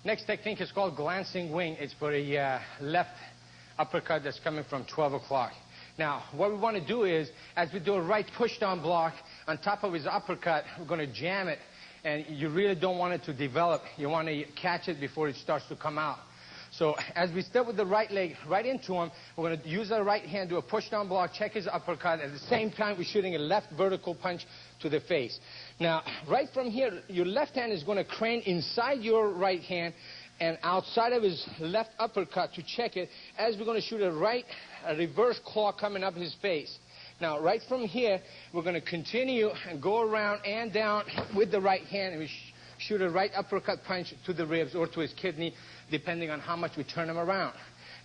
Next technique is called glancing wing. It's for a left uppercut that's coming from 12 o'clock. Now, what we want to do is, as we do a right push-down block on top of his uppercut, we're going to jam it, and you really don't want it to develop. You want to catch it before it starts to come out. So as we step with the right leg right into him, we're going to use our right hand, do a push-down block, check his uppercut. At the same time, we're shooting a left vertical punch to the face. Now, right from here, your left hand is going to crane inside your right hand and outside of his left uppercut to check it, as we're going to shoot a reverse claw coming up his face. Now, right from here, we're going to continue and go around and down with the right hand, and we shoot a right uppercut punch to the ribs or to his kidney, depending on how much we turn him around.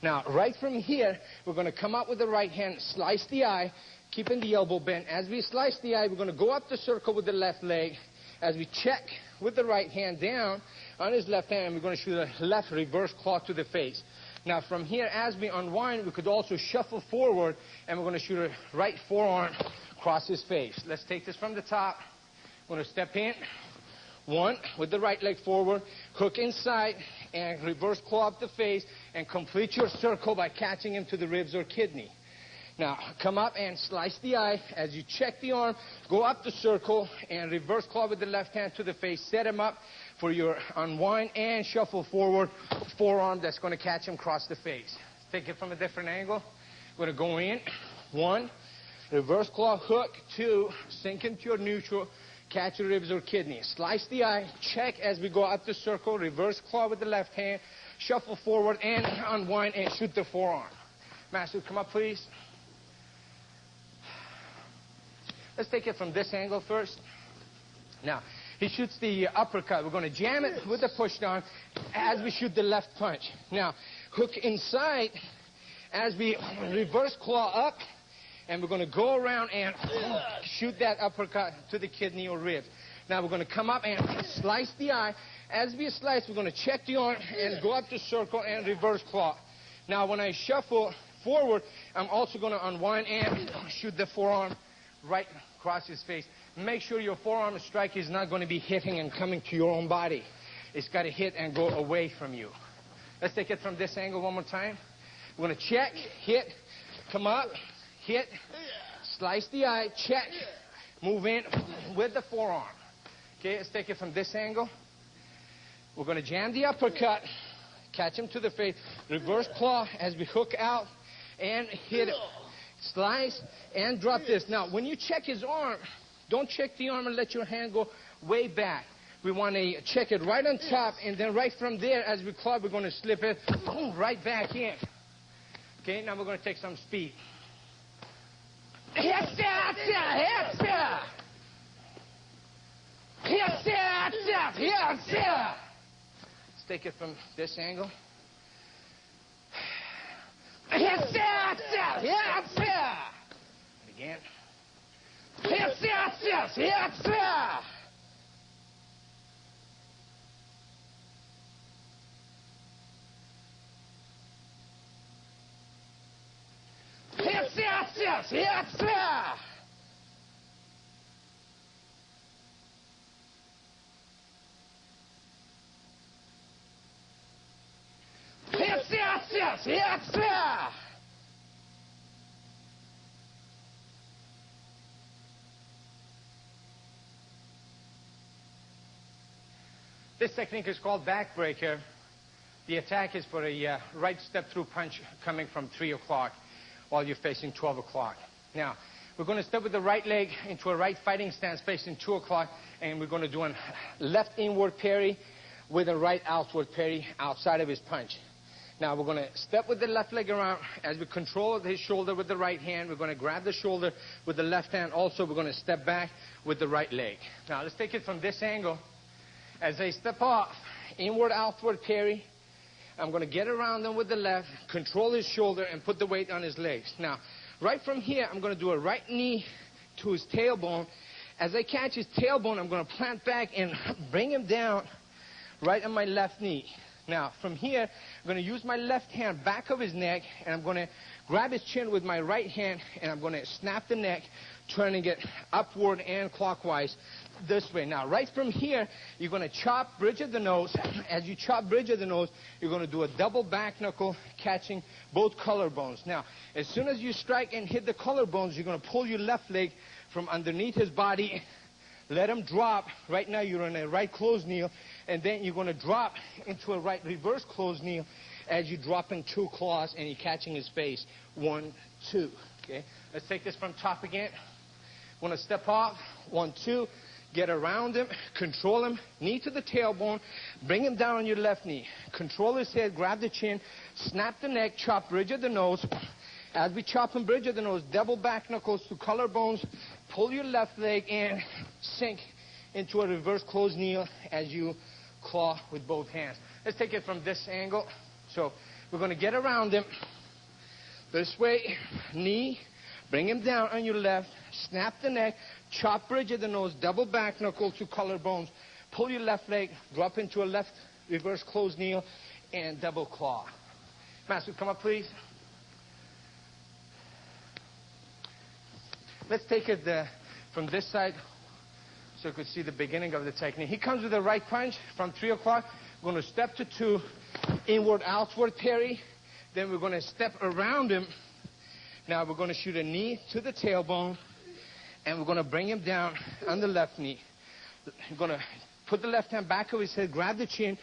Now, right from here, we're going to come out with the right hand, slice the eye, keeping the elbow bent. As we slice the eye, we're going to go up the circle with the left leg. As we check with the right hand down on his left hand, we're going to shoot a left reverse claw to the face. Now, from here, as we unwind, we could also shuffle forward, and we're going to shoot a right forearm across his face. Let's take this from the top. We're going to step in. One, with the right leg forward, hook inside, and reverse claw up the face, and complete your circle by catching him to the ribs or kidney. Now, come up and slice the eye. As you check the arm, go up the circle, and reverse claw with the left hand to the face. Set him up for your unwind and shuffle forward forearm that's going to catch him across the face. Take it from a different angle. We're going to go in. One, reverse claw, hook. Two, sink into your neutral. Catch your ribs or kidney. Slice the eye. Check as we go up the circle. Reverse claw with the left hand. Shuffle forward and unwind and shoot the forearm. Master, come up, please. Let's take it from this angle first. Now, he shoots the uppercut. We're going to jam it with the push down as we shoot the left punch. Now, hook inside as we reverse claw up. And we're going to go around and shoot that uppercut to the kidney or ribs. Now we're going to come up and slice the eye. As we slice, we're going to check the arm and go up the circle and reverse claw. Now when I shuffle forward, I'm also going to unwind and shoot the forearm right across his face. Make sure your forearm strike is not going to be hitting and coming to your own body. It's got to hit and go away from you. Let's take it from this angle one more time. We're going to check, hit, come up, hit, slice the eye, check, move in with the forearm. Okay, let's take it from this angle. We're going to jam the uppercut, catch him to the face, reverse claw as we hook out and hit it. Slice and drop this. Now, when you check his arm, don't check the arm and let your hand go way back. We want to check it right on top, and then right from there, as we claw, we're going to slip it right back in. Okay, now we're going to take some speed. Let's take it from this angle. Again. This technique is called backbreaker. The attack is for a right step-through punch coming from 3 o'clock while you're facing 12 o'clock. Now, we're going to step with the right leg into a right fighting stance facing 2 o'clock, and we're going to do a left inward parry with a right outward parry outside of his punch. Now, we're going to step with the left leg around. As we control his shoulder with the right hand, we're going to grab the shoulder with the left hand. Also, we're going to step back with the right leg. Now, let's take it from this angle. As I step off, inward, outward parry, I'm going to get around him with the left, control his shoulder, and put the weight on his legs. Now, right from here, I'm going to do a right knee to his tailbone. As I catch his tailbone, I'm going to plant back and bring him down right on my left knee. Now, from here, I'm going to use my left hand back of his neck, and I'm going to grab his chin with my right hand, and I'm going to snap the neck, turning it upward and clockwise this way. Now, right from here, you're going to chop bridge of the nose. As you chop bridge of the nose, you're going to do a double back knuckle, catching both collarbones. Now, as soon as you strike and hit the collarbones, you're going to pull your left leg from underneath his body, let him drop. Right now, you're in a right closed kneel, and then you're going to drop into a right reverse closed kneel. as you're dropping 2 claws and you're catching his face. 1, 2. Okay? Let's take this from top again. Want to step off. 1, 2. Get around him. Control him. Knee to the tailbone. Bring him down on your left knee. Control his head. Grab the chin. Snap the neck. Chop bridge of the nose. As we chop and bridge of the nose, double back knuckles to collarbones. Pull your left leg and sink into a reverse closed kneel as you claw with both hands. Let's take it from this angle. So we're going to get around him this way. Knee. Bring him down on your left. Snap the neck. Chop bridge of the nose. Double back knuckle to collarbones. Pull your left leg. Drop into a left reverse closed kneel and double claw. Master, come up, please. Let's take it from this side so you could see the beginning of the technique. He comes with a right punch from 3 o'clock. We're going to step to 2, inward, outward parry. Then we're going to step around him. Now we're going to shoot a knee to the tailbone, and we're going to bring him down on the left knee. We're going to put the left hand back over his head, grab the chin,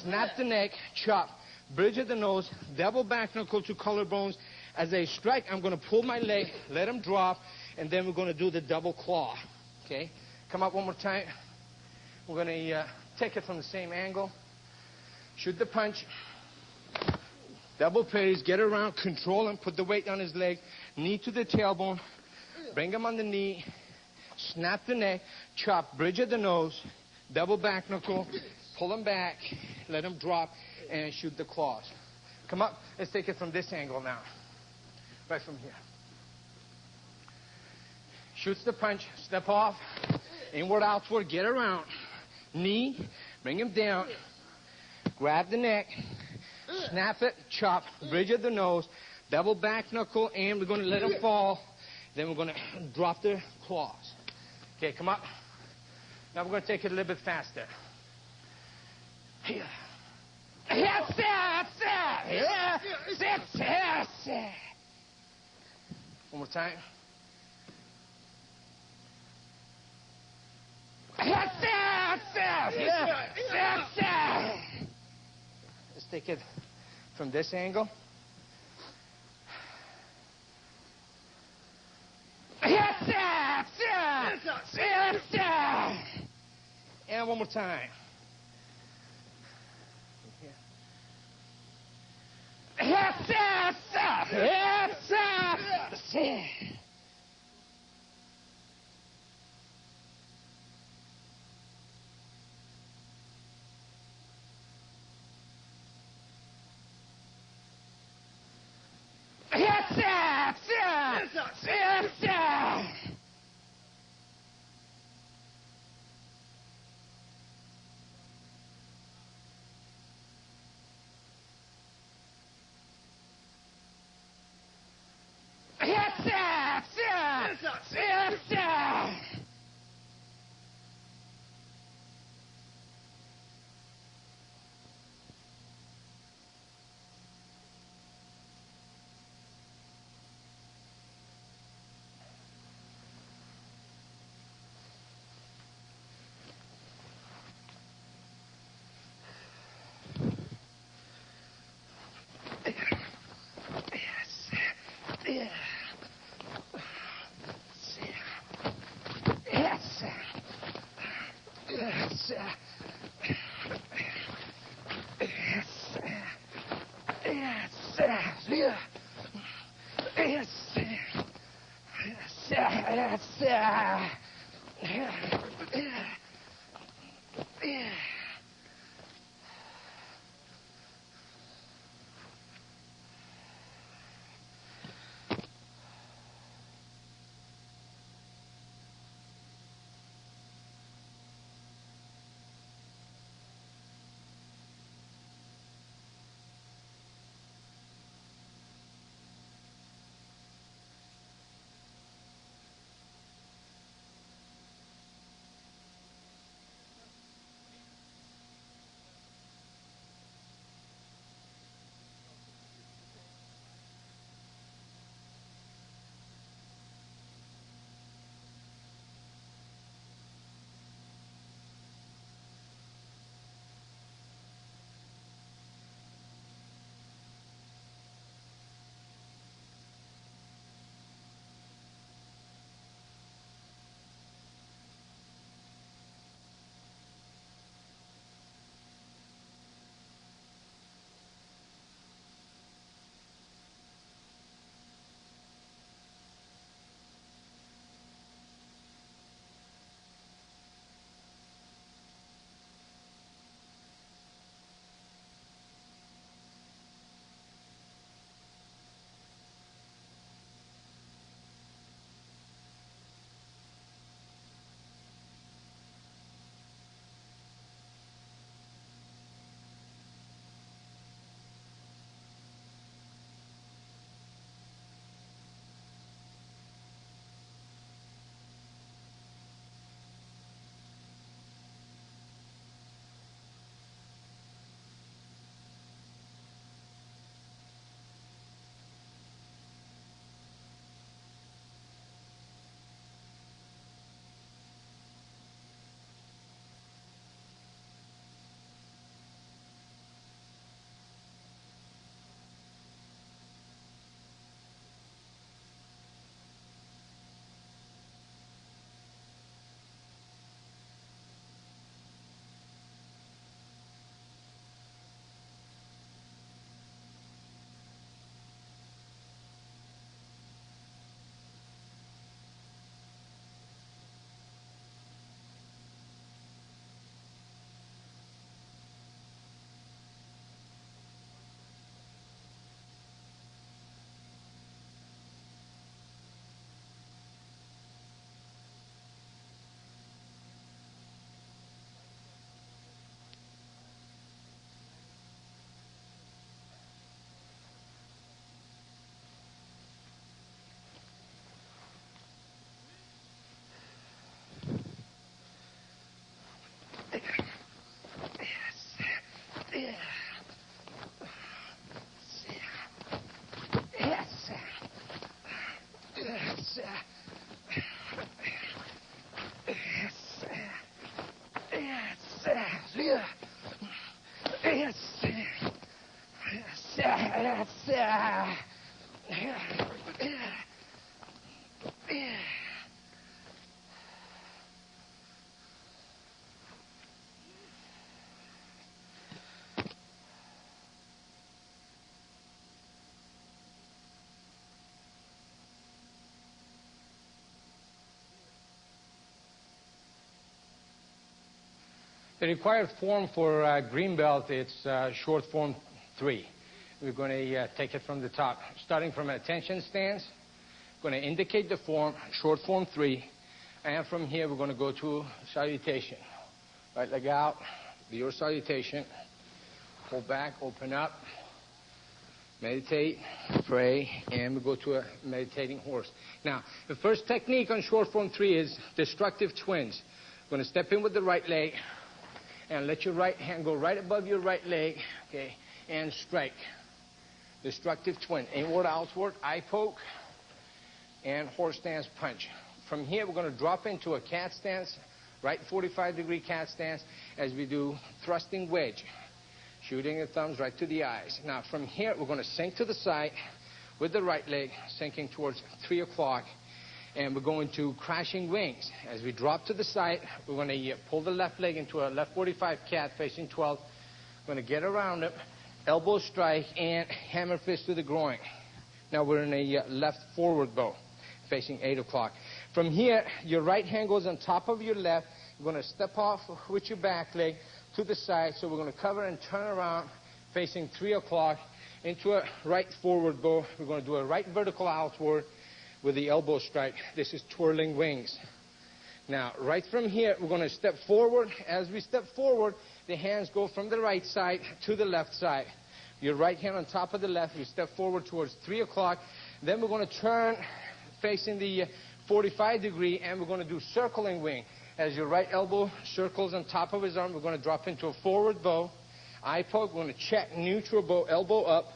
snap the neck, chop, bridge of the nose, double back knuckle to collarbones. As I strike, I'm going to pull my leg, let him drop, and then we're going to do the double claw. Okay? Come up one more time. We're going to take it from the same angle. Shoot the punch. Double parries. Get around. Control him. Put the weight on his leg. Knee to the tailbone. Bring him on the knee. Snap the neck. Chop. Bridge of the nose. Double back knuckle. Pull him back. Let him drop. And shoot the claws. Come up. Let's take it from this angle now. Right from here. Shoots the punch. Step off. Inward, outward. Get around. Knee. Bring him down. Grab the neck. Snap it. Chop. Bridge of the nose. Double back knuckle. And we're going to let him fall. Then we're going to drop the claws. Okay, come up. Now we're going to take it a little bit faster. Here. Yes, sir. One more time. Yes, sir. Let's take it from this angle. Yes, sir. And one more time. Yes, sir. Yes, sir. The required form for green belt, it's short form 3. We're going to take it from the top. Starting from an attention stance, going to indicate the form, short form 3. And from here, we're going to go to salutation. Right leg out, do your salutation. Pull back, open up, meditate, pray, and we go to a meditating horse. Now, the first technique on short form 3 is destructive twins. Going to step in with the right leg, and let your right hand go right above your right leg, okay, and strike. Destructive twin. Inward, outward, eye poke, and horse stance punch. From here, we're going to drop into a cat stance, right 45-degree cat stance, as we do thrusting wedge, shooting the thumbs right to the eyes. Now, from here, we're going to sink to the side with the right leg, sinking towards 3 o'clock. And we're going to crashing wings. As we drop to the side, we're going to pull the left leg into a left 45 cat facing 12. We're going to get around it, elbow strike, and hammer fist to the groin. Now we're in a left forward bow facing 8 o'clock. From here, your right hand goes on top of your left. You're going to step off with your back leg to the side. So we're going to cover and turn around facing 3 o'clock into a right forward bow. We're going to do a right vertical outward with the elbow strike. This is twirling wings. Now, right from here, we're going to step forward. As we step forward, the hands go from the right side to the left side. Your right hand on top of the left. You step forward towards 3 o'clock. Then we're going to turn facing the 45 degree, and we're going to do circling wing. As your right elbow circles on top of his arm, we're going to drop into a forward bow. Eye poke, we're going to check neutral bow, elbow up.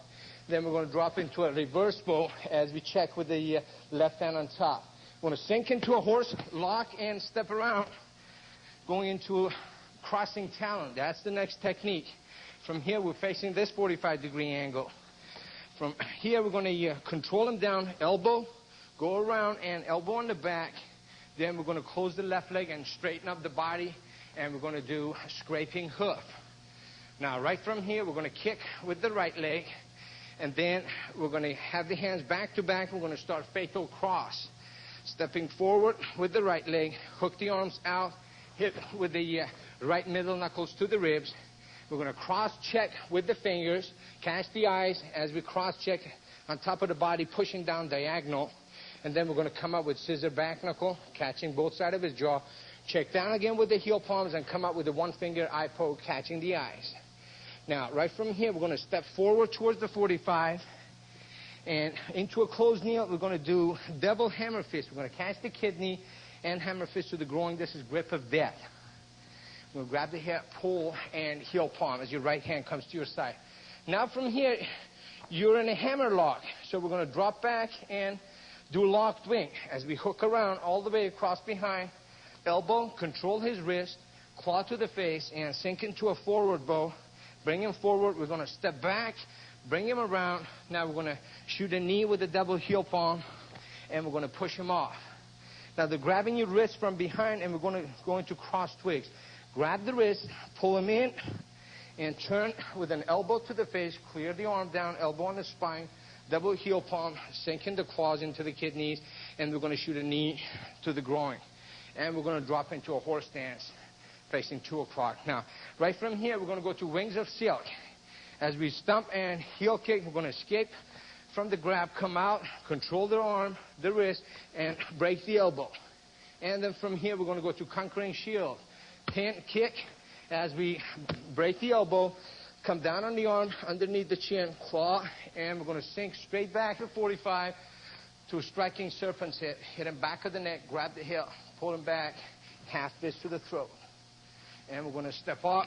Then we're going to drop into a reverse bow as we check with the left hand on top. We're going to sink into a horse, lock, and step around, going into a crossing talon. That's the next technique. From here, we're facing this 45-degree angle. From here, we're going to control him down, elbow, go around, and elbow on the back. Then we're going to close the left leg and straighten up the body, and we're going to do scraping hoof. Now, right from here, we're going to kick with the right leg. And then we're going to have the hands back to back. We're going to start fatal cross. Stepping forward with the right leg, hook the arms out, hit with the right middle knuckles to the ribs. We're going to cross check with the fingers, catch the eyes as we cross check on top of the body, pushing down diagonal. And then we're going to come up with scissor back knuckle, catching both sides of his jaw. Check down again with the heel palms and come up with the one finger eye poke, catching the eyes. Now, right from here, we're going to step forward towards the 45 and into a closed kneel. We're going to do double hammer fist. We're going to catch the kidney and hammer fist to the groin. This is grip of death. We're going to grab the hip, pull, and heel palm as your right hand comes to your side. Now, from here, you're in a hammer lock. So we're going to drop back and do locked wing as we hook around all the way across behind. Elbow, control his wrist, claw to the face, and sink into a forward bow. Bring him forward. We're going to step back, bring him around. Now we're going to shoot a knee with a double heel palm, and we're going to push him off. Now they're grabbing your wrist from behind, and we're going to go into cross twigs. Grab the wrist, pull him in, and turn with an elbow to the face. Clear the arm down, elbow on the spine, double heel palm, sinking the claws into the kidneys, and we're going to shoot a knee to the groin. And we're going to drop into a horse stance facing 2 o'clock. Now, right from here, we're going to go to wings of silk. As we stump and heel kick, we're going to escape from the grab, come out, control the arm, the wrist, and break the elbow. And then from here, we're going to go to conquering shield. Pin, kick, as we break the elbow, come down on the arm, underneath the chin, claw, and we're going to sink straight back to 45 to a striking serpent's hit. Hit him back of the neck, grab the hip, pull him back, half fist to the throat. And we're going to step up,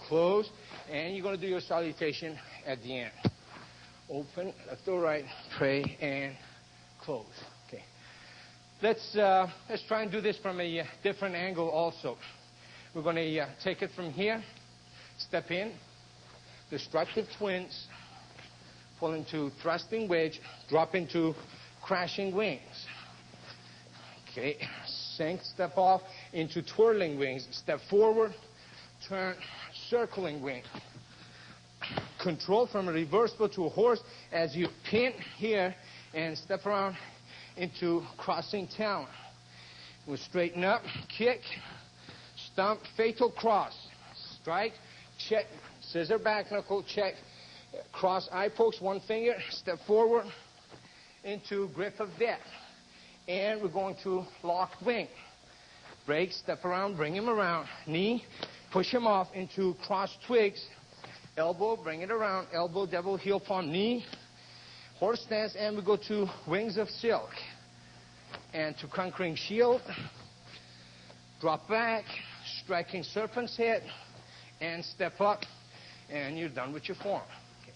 close, and you're going to do your salutation at the end. Open, left or right, pray, and close. Okay. Let's try and do this from a different angle also. We're going to take it from here, step in, destructive twins, pull into thrusting wedge, drop into crashing wings. Okay, sink, step off into twirling wings, step forward, turn, circling wing. Control from a reversible to a horse as you pin here and step around into crossing talon. We'll straighten up, kick, stomp, fatal cross, strike, check, scissor back knuckle, check, cross eye pokes, one finger, step forward into grip of death. And we're going to locked wing. Break, step around, bring him around, knee, push him off into cross twigs, elbow, bring it around, elbow, devil, heel, palm, knee, horse stance, and we go to wings of silk. And to conquering shield, drop back, striking serpent's head, and step up, and you're done with your form. Okay.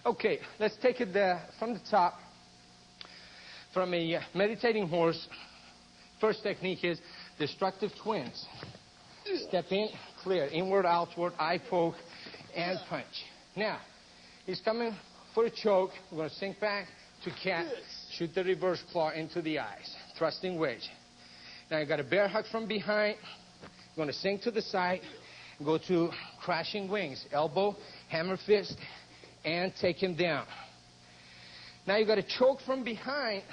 Okay, let's take it from the top. From a meditating horse, first technique is destructive twins. Step in, clear, inward, outward, eye poke, and punch. Now, he's coming for a choke. We're going to sink back to cat, shoot the reverse claw into the eyes, thrusting wedge. Now you got a bear hug from behind. You're going to sink to the side, go to crashing wings, elbow, hammer fist, and take him down. Now you got to choke from behind.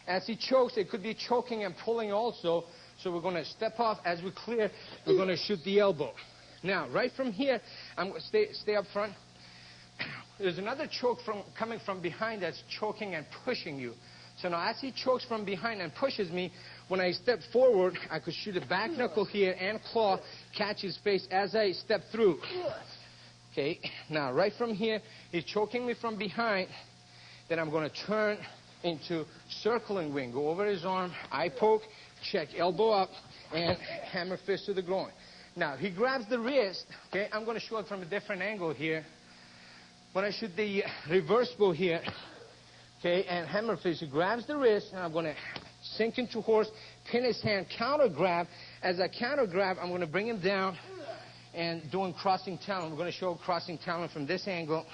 As he chokes, it could be choking and pulling also. So we're going to step off. As we clear, we're going to shoot the elbow. Now, right from here, I'm going to stay up front. There's another choke coming from behind that's choking and pushing you. So now as he chokes from behind and pushes me, when I step forward, I could shoot a back knuckle here and claw, catch his face as I step through. Okay, now right from here, he's choking me from behind. Then I'm going to turn into circling wing. Go over his arm, eye poke, check, elbow up, and hammer fist to the groin. Now, he grabs the wrist. Okay, I'm going to show it from a different angle here. When I shoot the reverse bow here, okay, and hammer fist, he grabs the wrist, and I'm going to sink into horse, pin his hand, counter grab. As I counter grab, I'm going to bring him down and doing crossing talon. We're going to show crossing talon from this angle.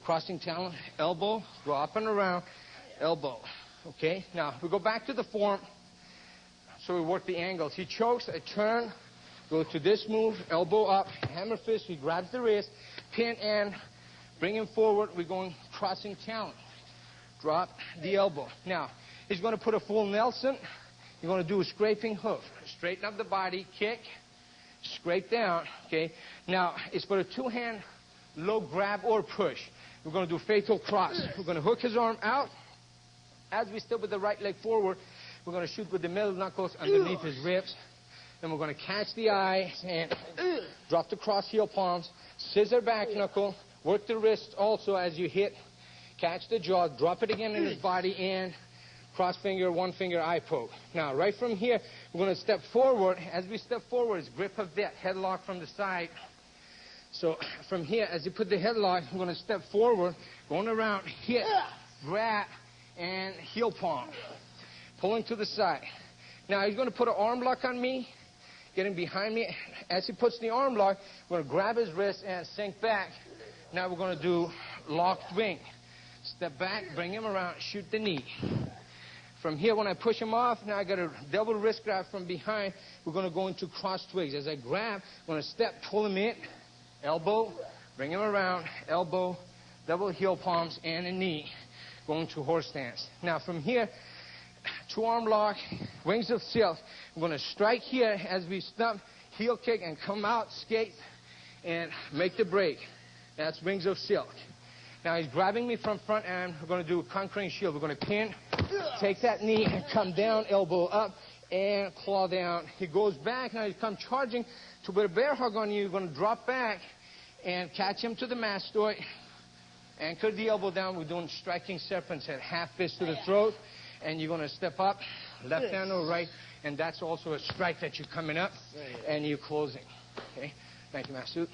Crossing talon, elbow, go up and around, elbow. Okay, now we go back to the form. So we work the angles. He chokes, I turn, go to this move, elbow up, hammer fist, he grabs the wrist, pin and bring him forward. We're going crossing talon. Drop the elbow. Now, he's going to put a full Nelson. You're going to do a scraping hoof. Straighten up the body, kick, scrape down, okay? Now, it's for a two-hand low grab or push. We're going to do fatal cross. We're going to hook his arm out. As we step with the right leg forward, we're going to shoot with the middle knuckles underneath his ribs. Then we're going to catch the eye and drop the cross heel palms. Scissor back knuckle. Work the wrist also as you hit. Catch the jaw. Drop it again in his body and cross finger, one finger eye poke. Now, right from here, we're going to step forward. As we step forward, it's grip of death, headlock from the side. So from here, as you put the headlock, I'm going to step forward, going around, hit, grab, and heel palm. Pulling to the side. Now he's going to put an arm lock on me, getting behind me. As he puts the arm lock, we're going to grab his wrist and sink back. Now we're going to do locked wing. Step back, bring him around, shoot the knee. From here, when I push him off, now I got a double wrist grab from behind. We're going to go into cross twigs. As I grab, I'm going to step, pull him in, elbow, bring him around, elbow, double heel palms, and a knee. Going to horse stance. Now from here, two arm lock, wings of silk. I'm going to strike here as we stump, heel kick, and come out, skate, and make the break. That's wings of silk. Now he's grabbing me from front, and we're going to do a conquering shield. We're going to pin, take that knee, and come down, elbow up, and claw down. He goes back. Now he comes charging to put a bear hug on you. You're going to drop back and catch him to the mastoid. Anchor the elbow down. We're doing striking serpents at half fist to the throat. And you're going to step up, left hand or right. And that's also a strike that you're coming up and you're closing. Okay? Thank you, Masood.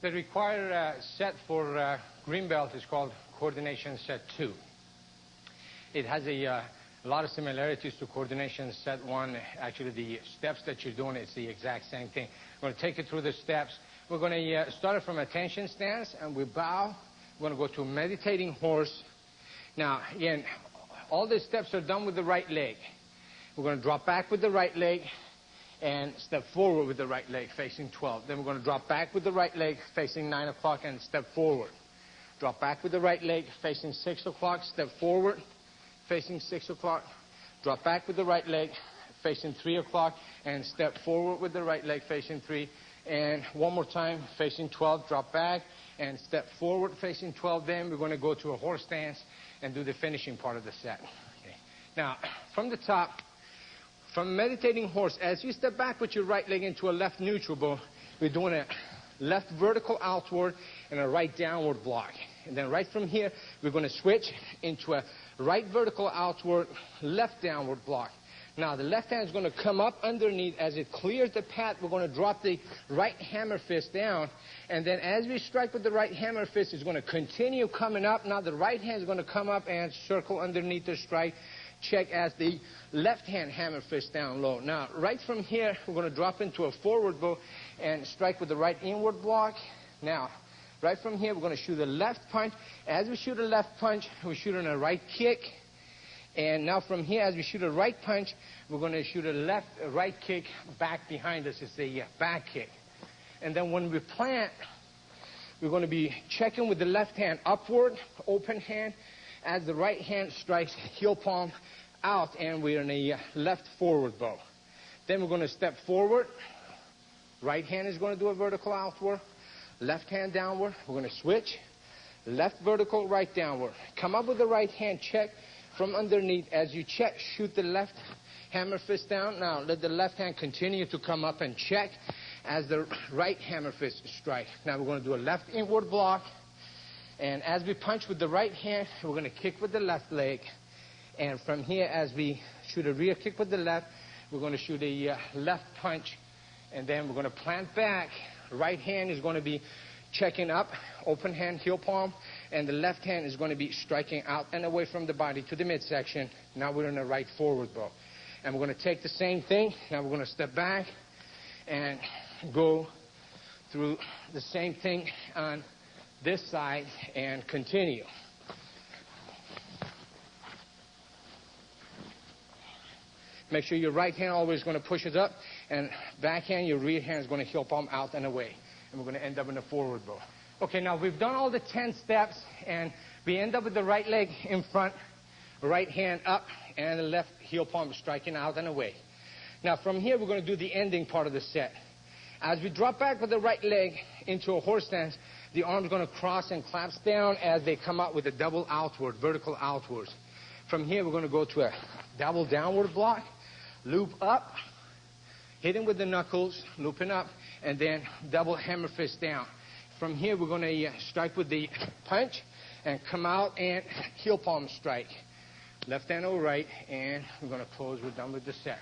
The required set for green belt is called coordination set 2. It has a lot of similarities to coordination set 1. Actually, the steps that you're doing, it's the exact same thing. I'm going to take you through the steps. We're going to start it from attention stance, and we bow. We're going to go to meditating horse. Now, again, all the steps are done with the right leg. We're going to drop back with the right leg and step forward with the right leg facing 12. Then we're going to drop back with the right leg facing 9 o'clock and step forward. Drop back with the right leg facing 6 o'clock, step forward facing 6 o'clock. Drop back with the right leg facing 3 o'clock and step forward with the right leg facing 3. And one more time facing 12, drop back and step forward facing 12. Then we're going to go to a horse stance and do the finishing part of the set. Okay. Now, from the top, from meditating horse, as you step back with your right leg into a left neutral bow, we're doing a left vertical outward and a right downward block. And then right from here, we're going to switch into a right vertical outward, left downward block. Now, the left hand is going to come up underneath. As it clears the path, we're going to drop the right hammer fist down. And then as we strike with the right hammer fist, it's going to continue coming up. Now, the right hand is going to come up and circle underneath the strike. Check as the left hand hammer fist down low. Now, right from here, we're going to drop into a forward bow and strike with the right inward block. Now, right from here, we're going to shoot a left punch. As we shoot a left punch, we're shooting a right kick. And now from here, as we shoot a right punch, we're going to shoot a right kick back behind us. It's a back kick. And then when we plant, we're going to be checking with the left hand upward, open hand, as the right hand strikes heel palm out, and we're in a left forward bow. Then we're going to step forward. Right hand is going to do a vertical outward. Left hand downward. We're going to switch. Left vertical, right downward. Come up with the right hand check from underneath. As you check, shoot the left hammer fist down. Now let the left hand continue to come up and check as the right hammer fist strikes. Now we're going to do a left inward block. And as we punch with the right hand, we're going to kick with the left leg. And from here, as we shoot a rear kick with the left, we're going to shoot a left punch. And then we're going to plant back. Right hand is going to be checking up, open hand, heel palm. And the left hand is going to be striking out and away from the body to the midsection. Now we're in a right forward bow. And we're going to take the same thing. Now we're going to step back and go through the same thing on this side and continue. Make sure your right hand always going to push it up, and back hand, your rear hand is going to heel palm out and away. And we're going to end up in a forward bow. Okay, now we've done all the 10 steps, and we end up with the right leg in front, right hand up, and the left heel palm striking out and away. Now from here, we're going to do the ending part of the set. As we drop back with the right leg into a horse stance, the arm's going to cross and clamps down as they come out with a double outward, vertical outwards. From here, we're going to go to a double downward block, loop up, hitting with the knuckles, looping up, and then double hammer fist down. From here, we're going to strike with the punch and come out and heel palm strike. Left hand over right, and we're going to close. We're done with the set.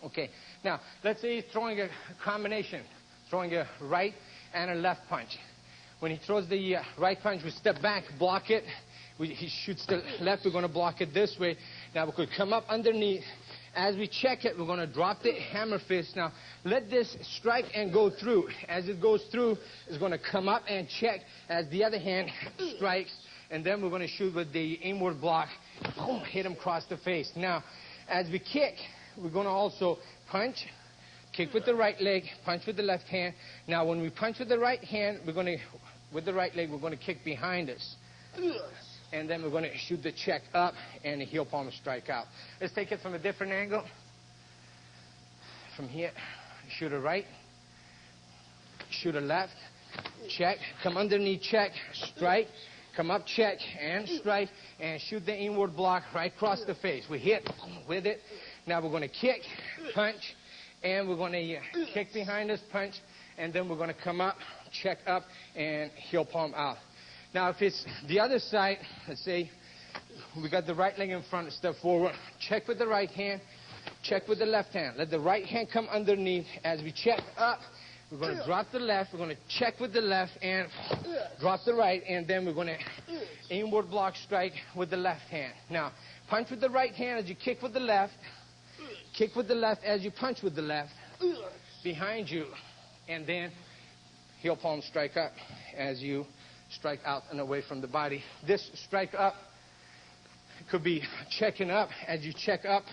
Okay, now let's say he's throwing a combination, throwing a right and a left punch. When he throws the right punch, we step back, block it. He shoots the left, we're going to block it this way. Now we could come up underneath. As we check it, we're going to drop the hammer fist. Now let this strike and go through. As it goes through, it's going to come up and check as the other hand strikes. And then we're going to shoot with the inward block. Boom, hit him across the face. Now, as we kick, we're going to also punch, kick with the right leg, punch with the left hand. Now, when we punch with the right hand, with the right leg, we're going to kick behind us. And then we're going to shoot the check up and the heel palm strike out. Let's take it from a different angle. From here, shoot a right, shoot a left, check, come underneath, check, strike, come up, check, and strike, and shoot the inward block right across the face. We hit with it. Now we're going to kick, punch, and we're going to kick behind us, punch, and then we're going to come up, check up, and heel palm out. Now, if it's the other side, let's say we got the right leg in front, step forward, check with the right hand, check with the left hand. Let the right hand come underneath. As we check up, we're going to drop the left, we're going to check with the left and drop the right, and then we're going to inward block strike with the left hand. Now, punch with the right hand as you kick with the left, kick with the left as you punch with the left, behind you, and then heel palm strike up as you strike out and away from the body. This strike up could be checking up. As you check up,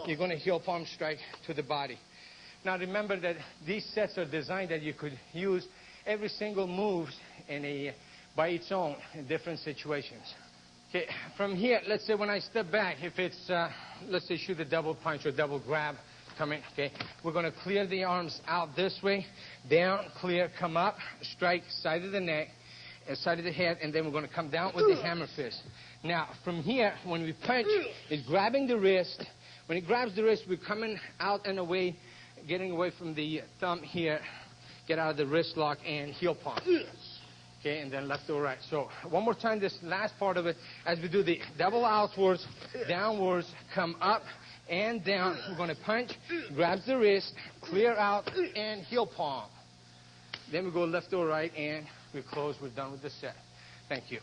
you're going to heel palm strike to the body. Now remember that these sets are designed that you could use every single move by its own in different situations. Okay, from here, let's say when I step back, if it's, let's say shoot a double punch or double grab coming, okay, we're going to clear the arms out this way, down, clear, come up, strike, side of the neck, side of the head, and then we're going to come down with the hammer fist. Now, from here, when we punch, it's grabbing the wrist. When it grabs the wrist, we're coming out and away, getting away from the thumb here, get out of the wrist lock and heel palm. Okay, and then left or right. So, one more time, this last part of it, as we do the double outwards, downwards, come up and down. We're going to punch, grabs the wrist, clear out, and heel palm. Then we go left or right, and we close. We're done with the set. Thank you.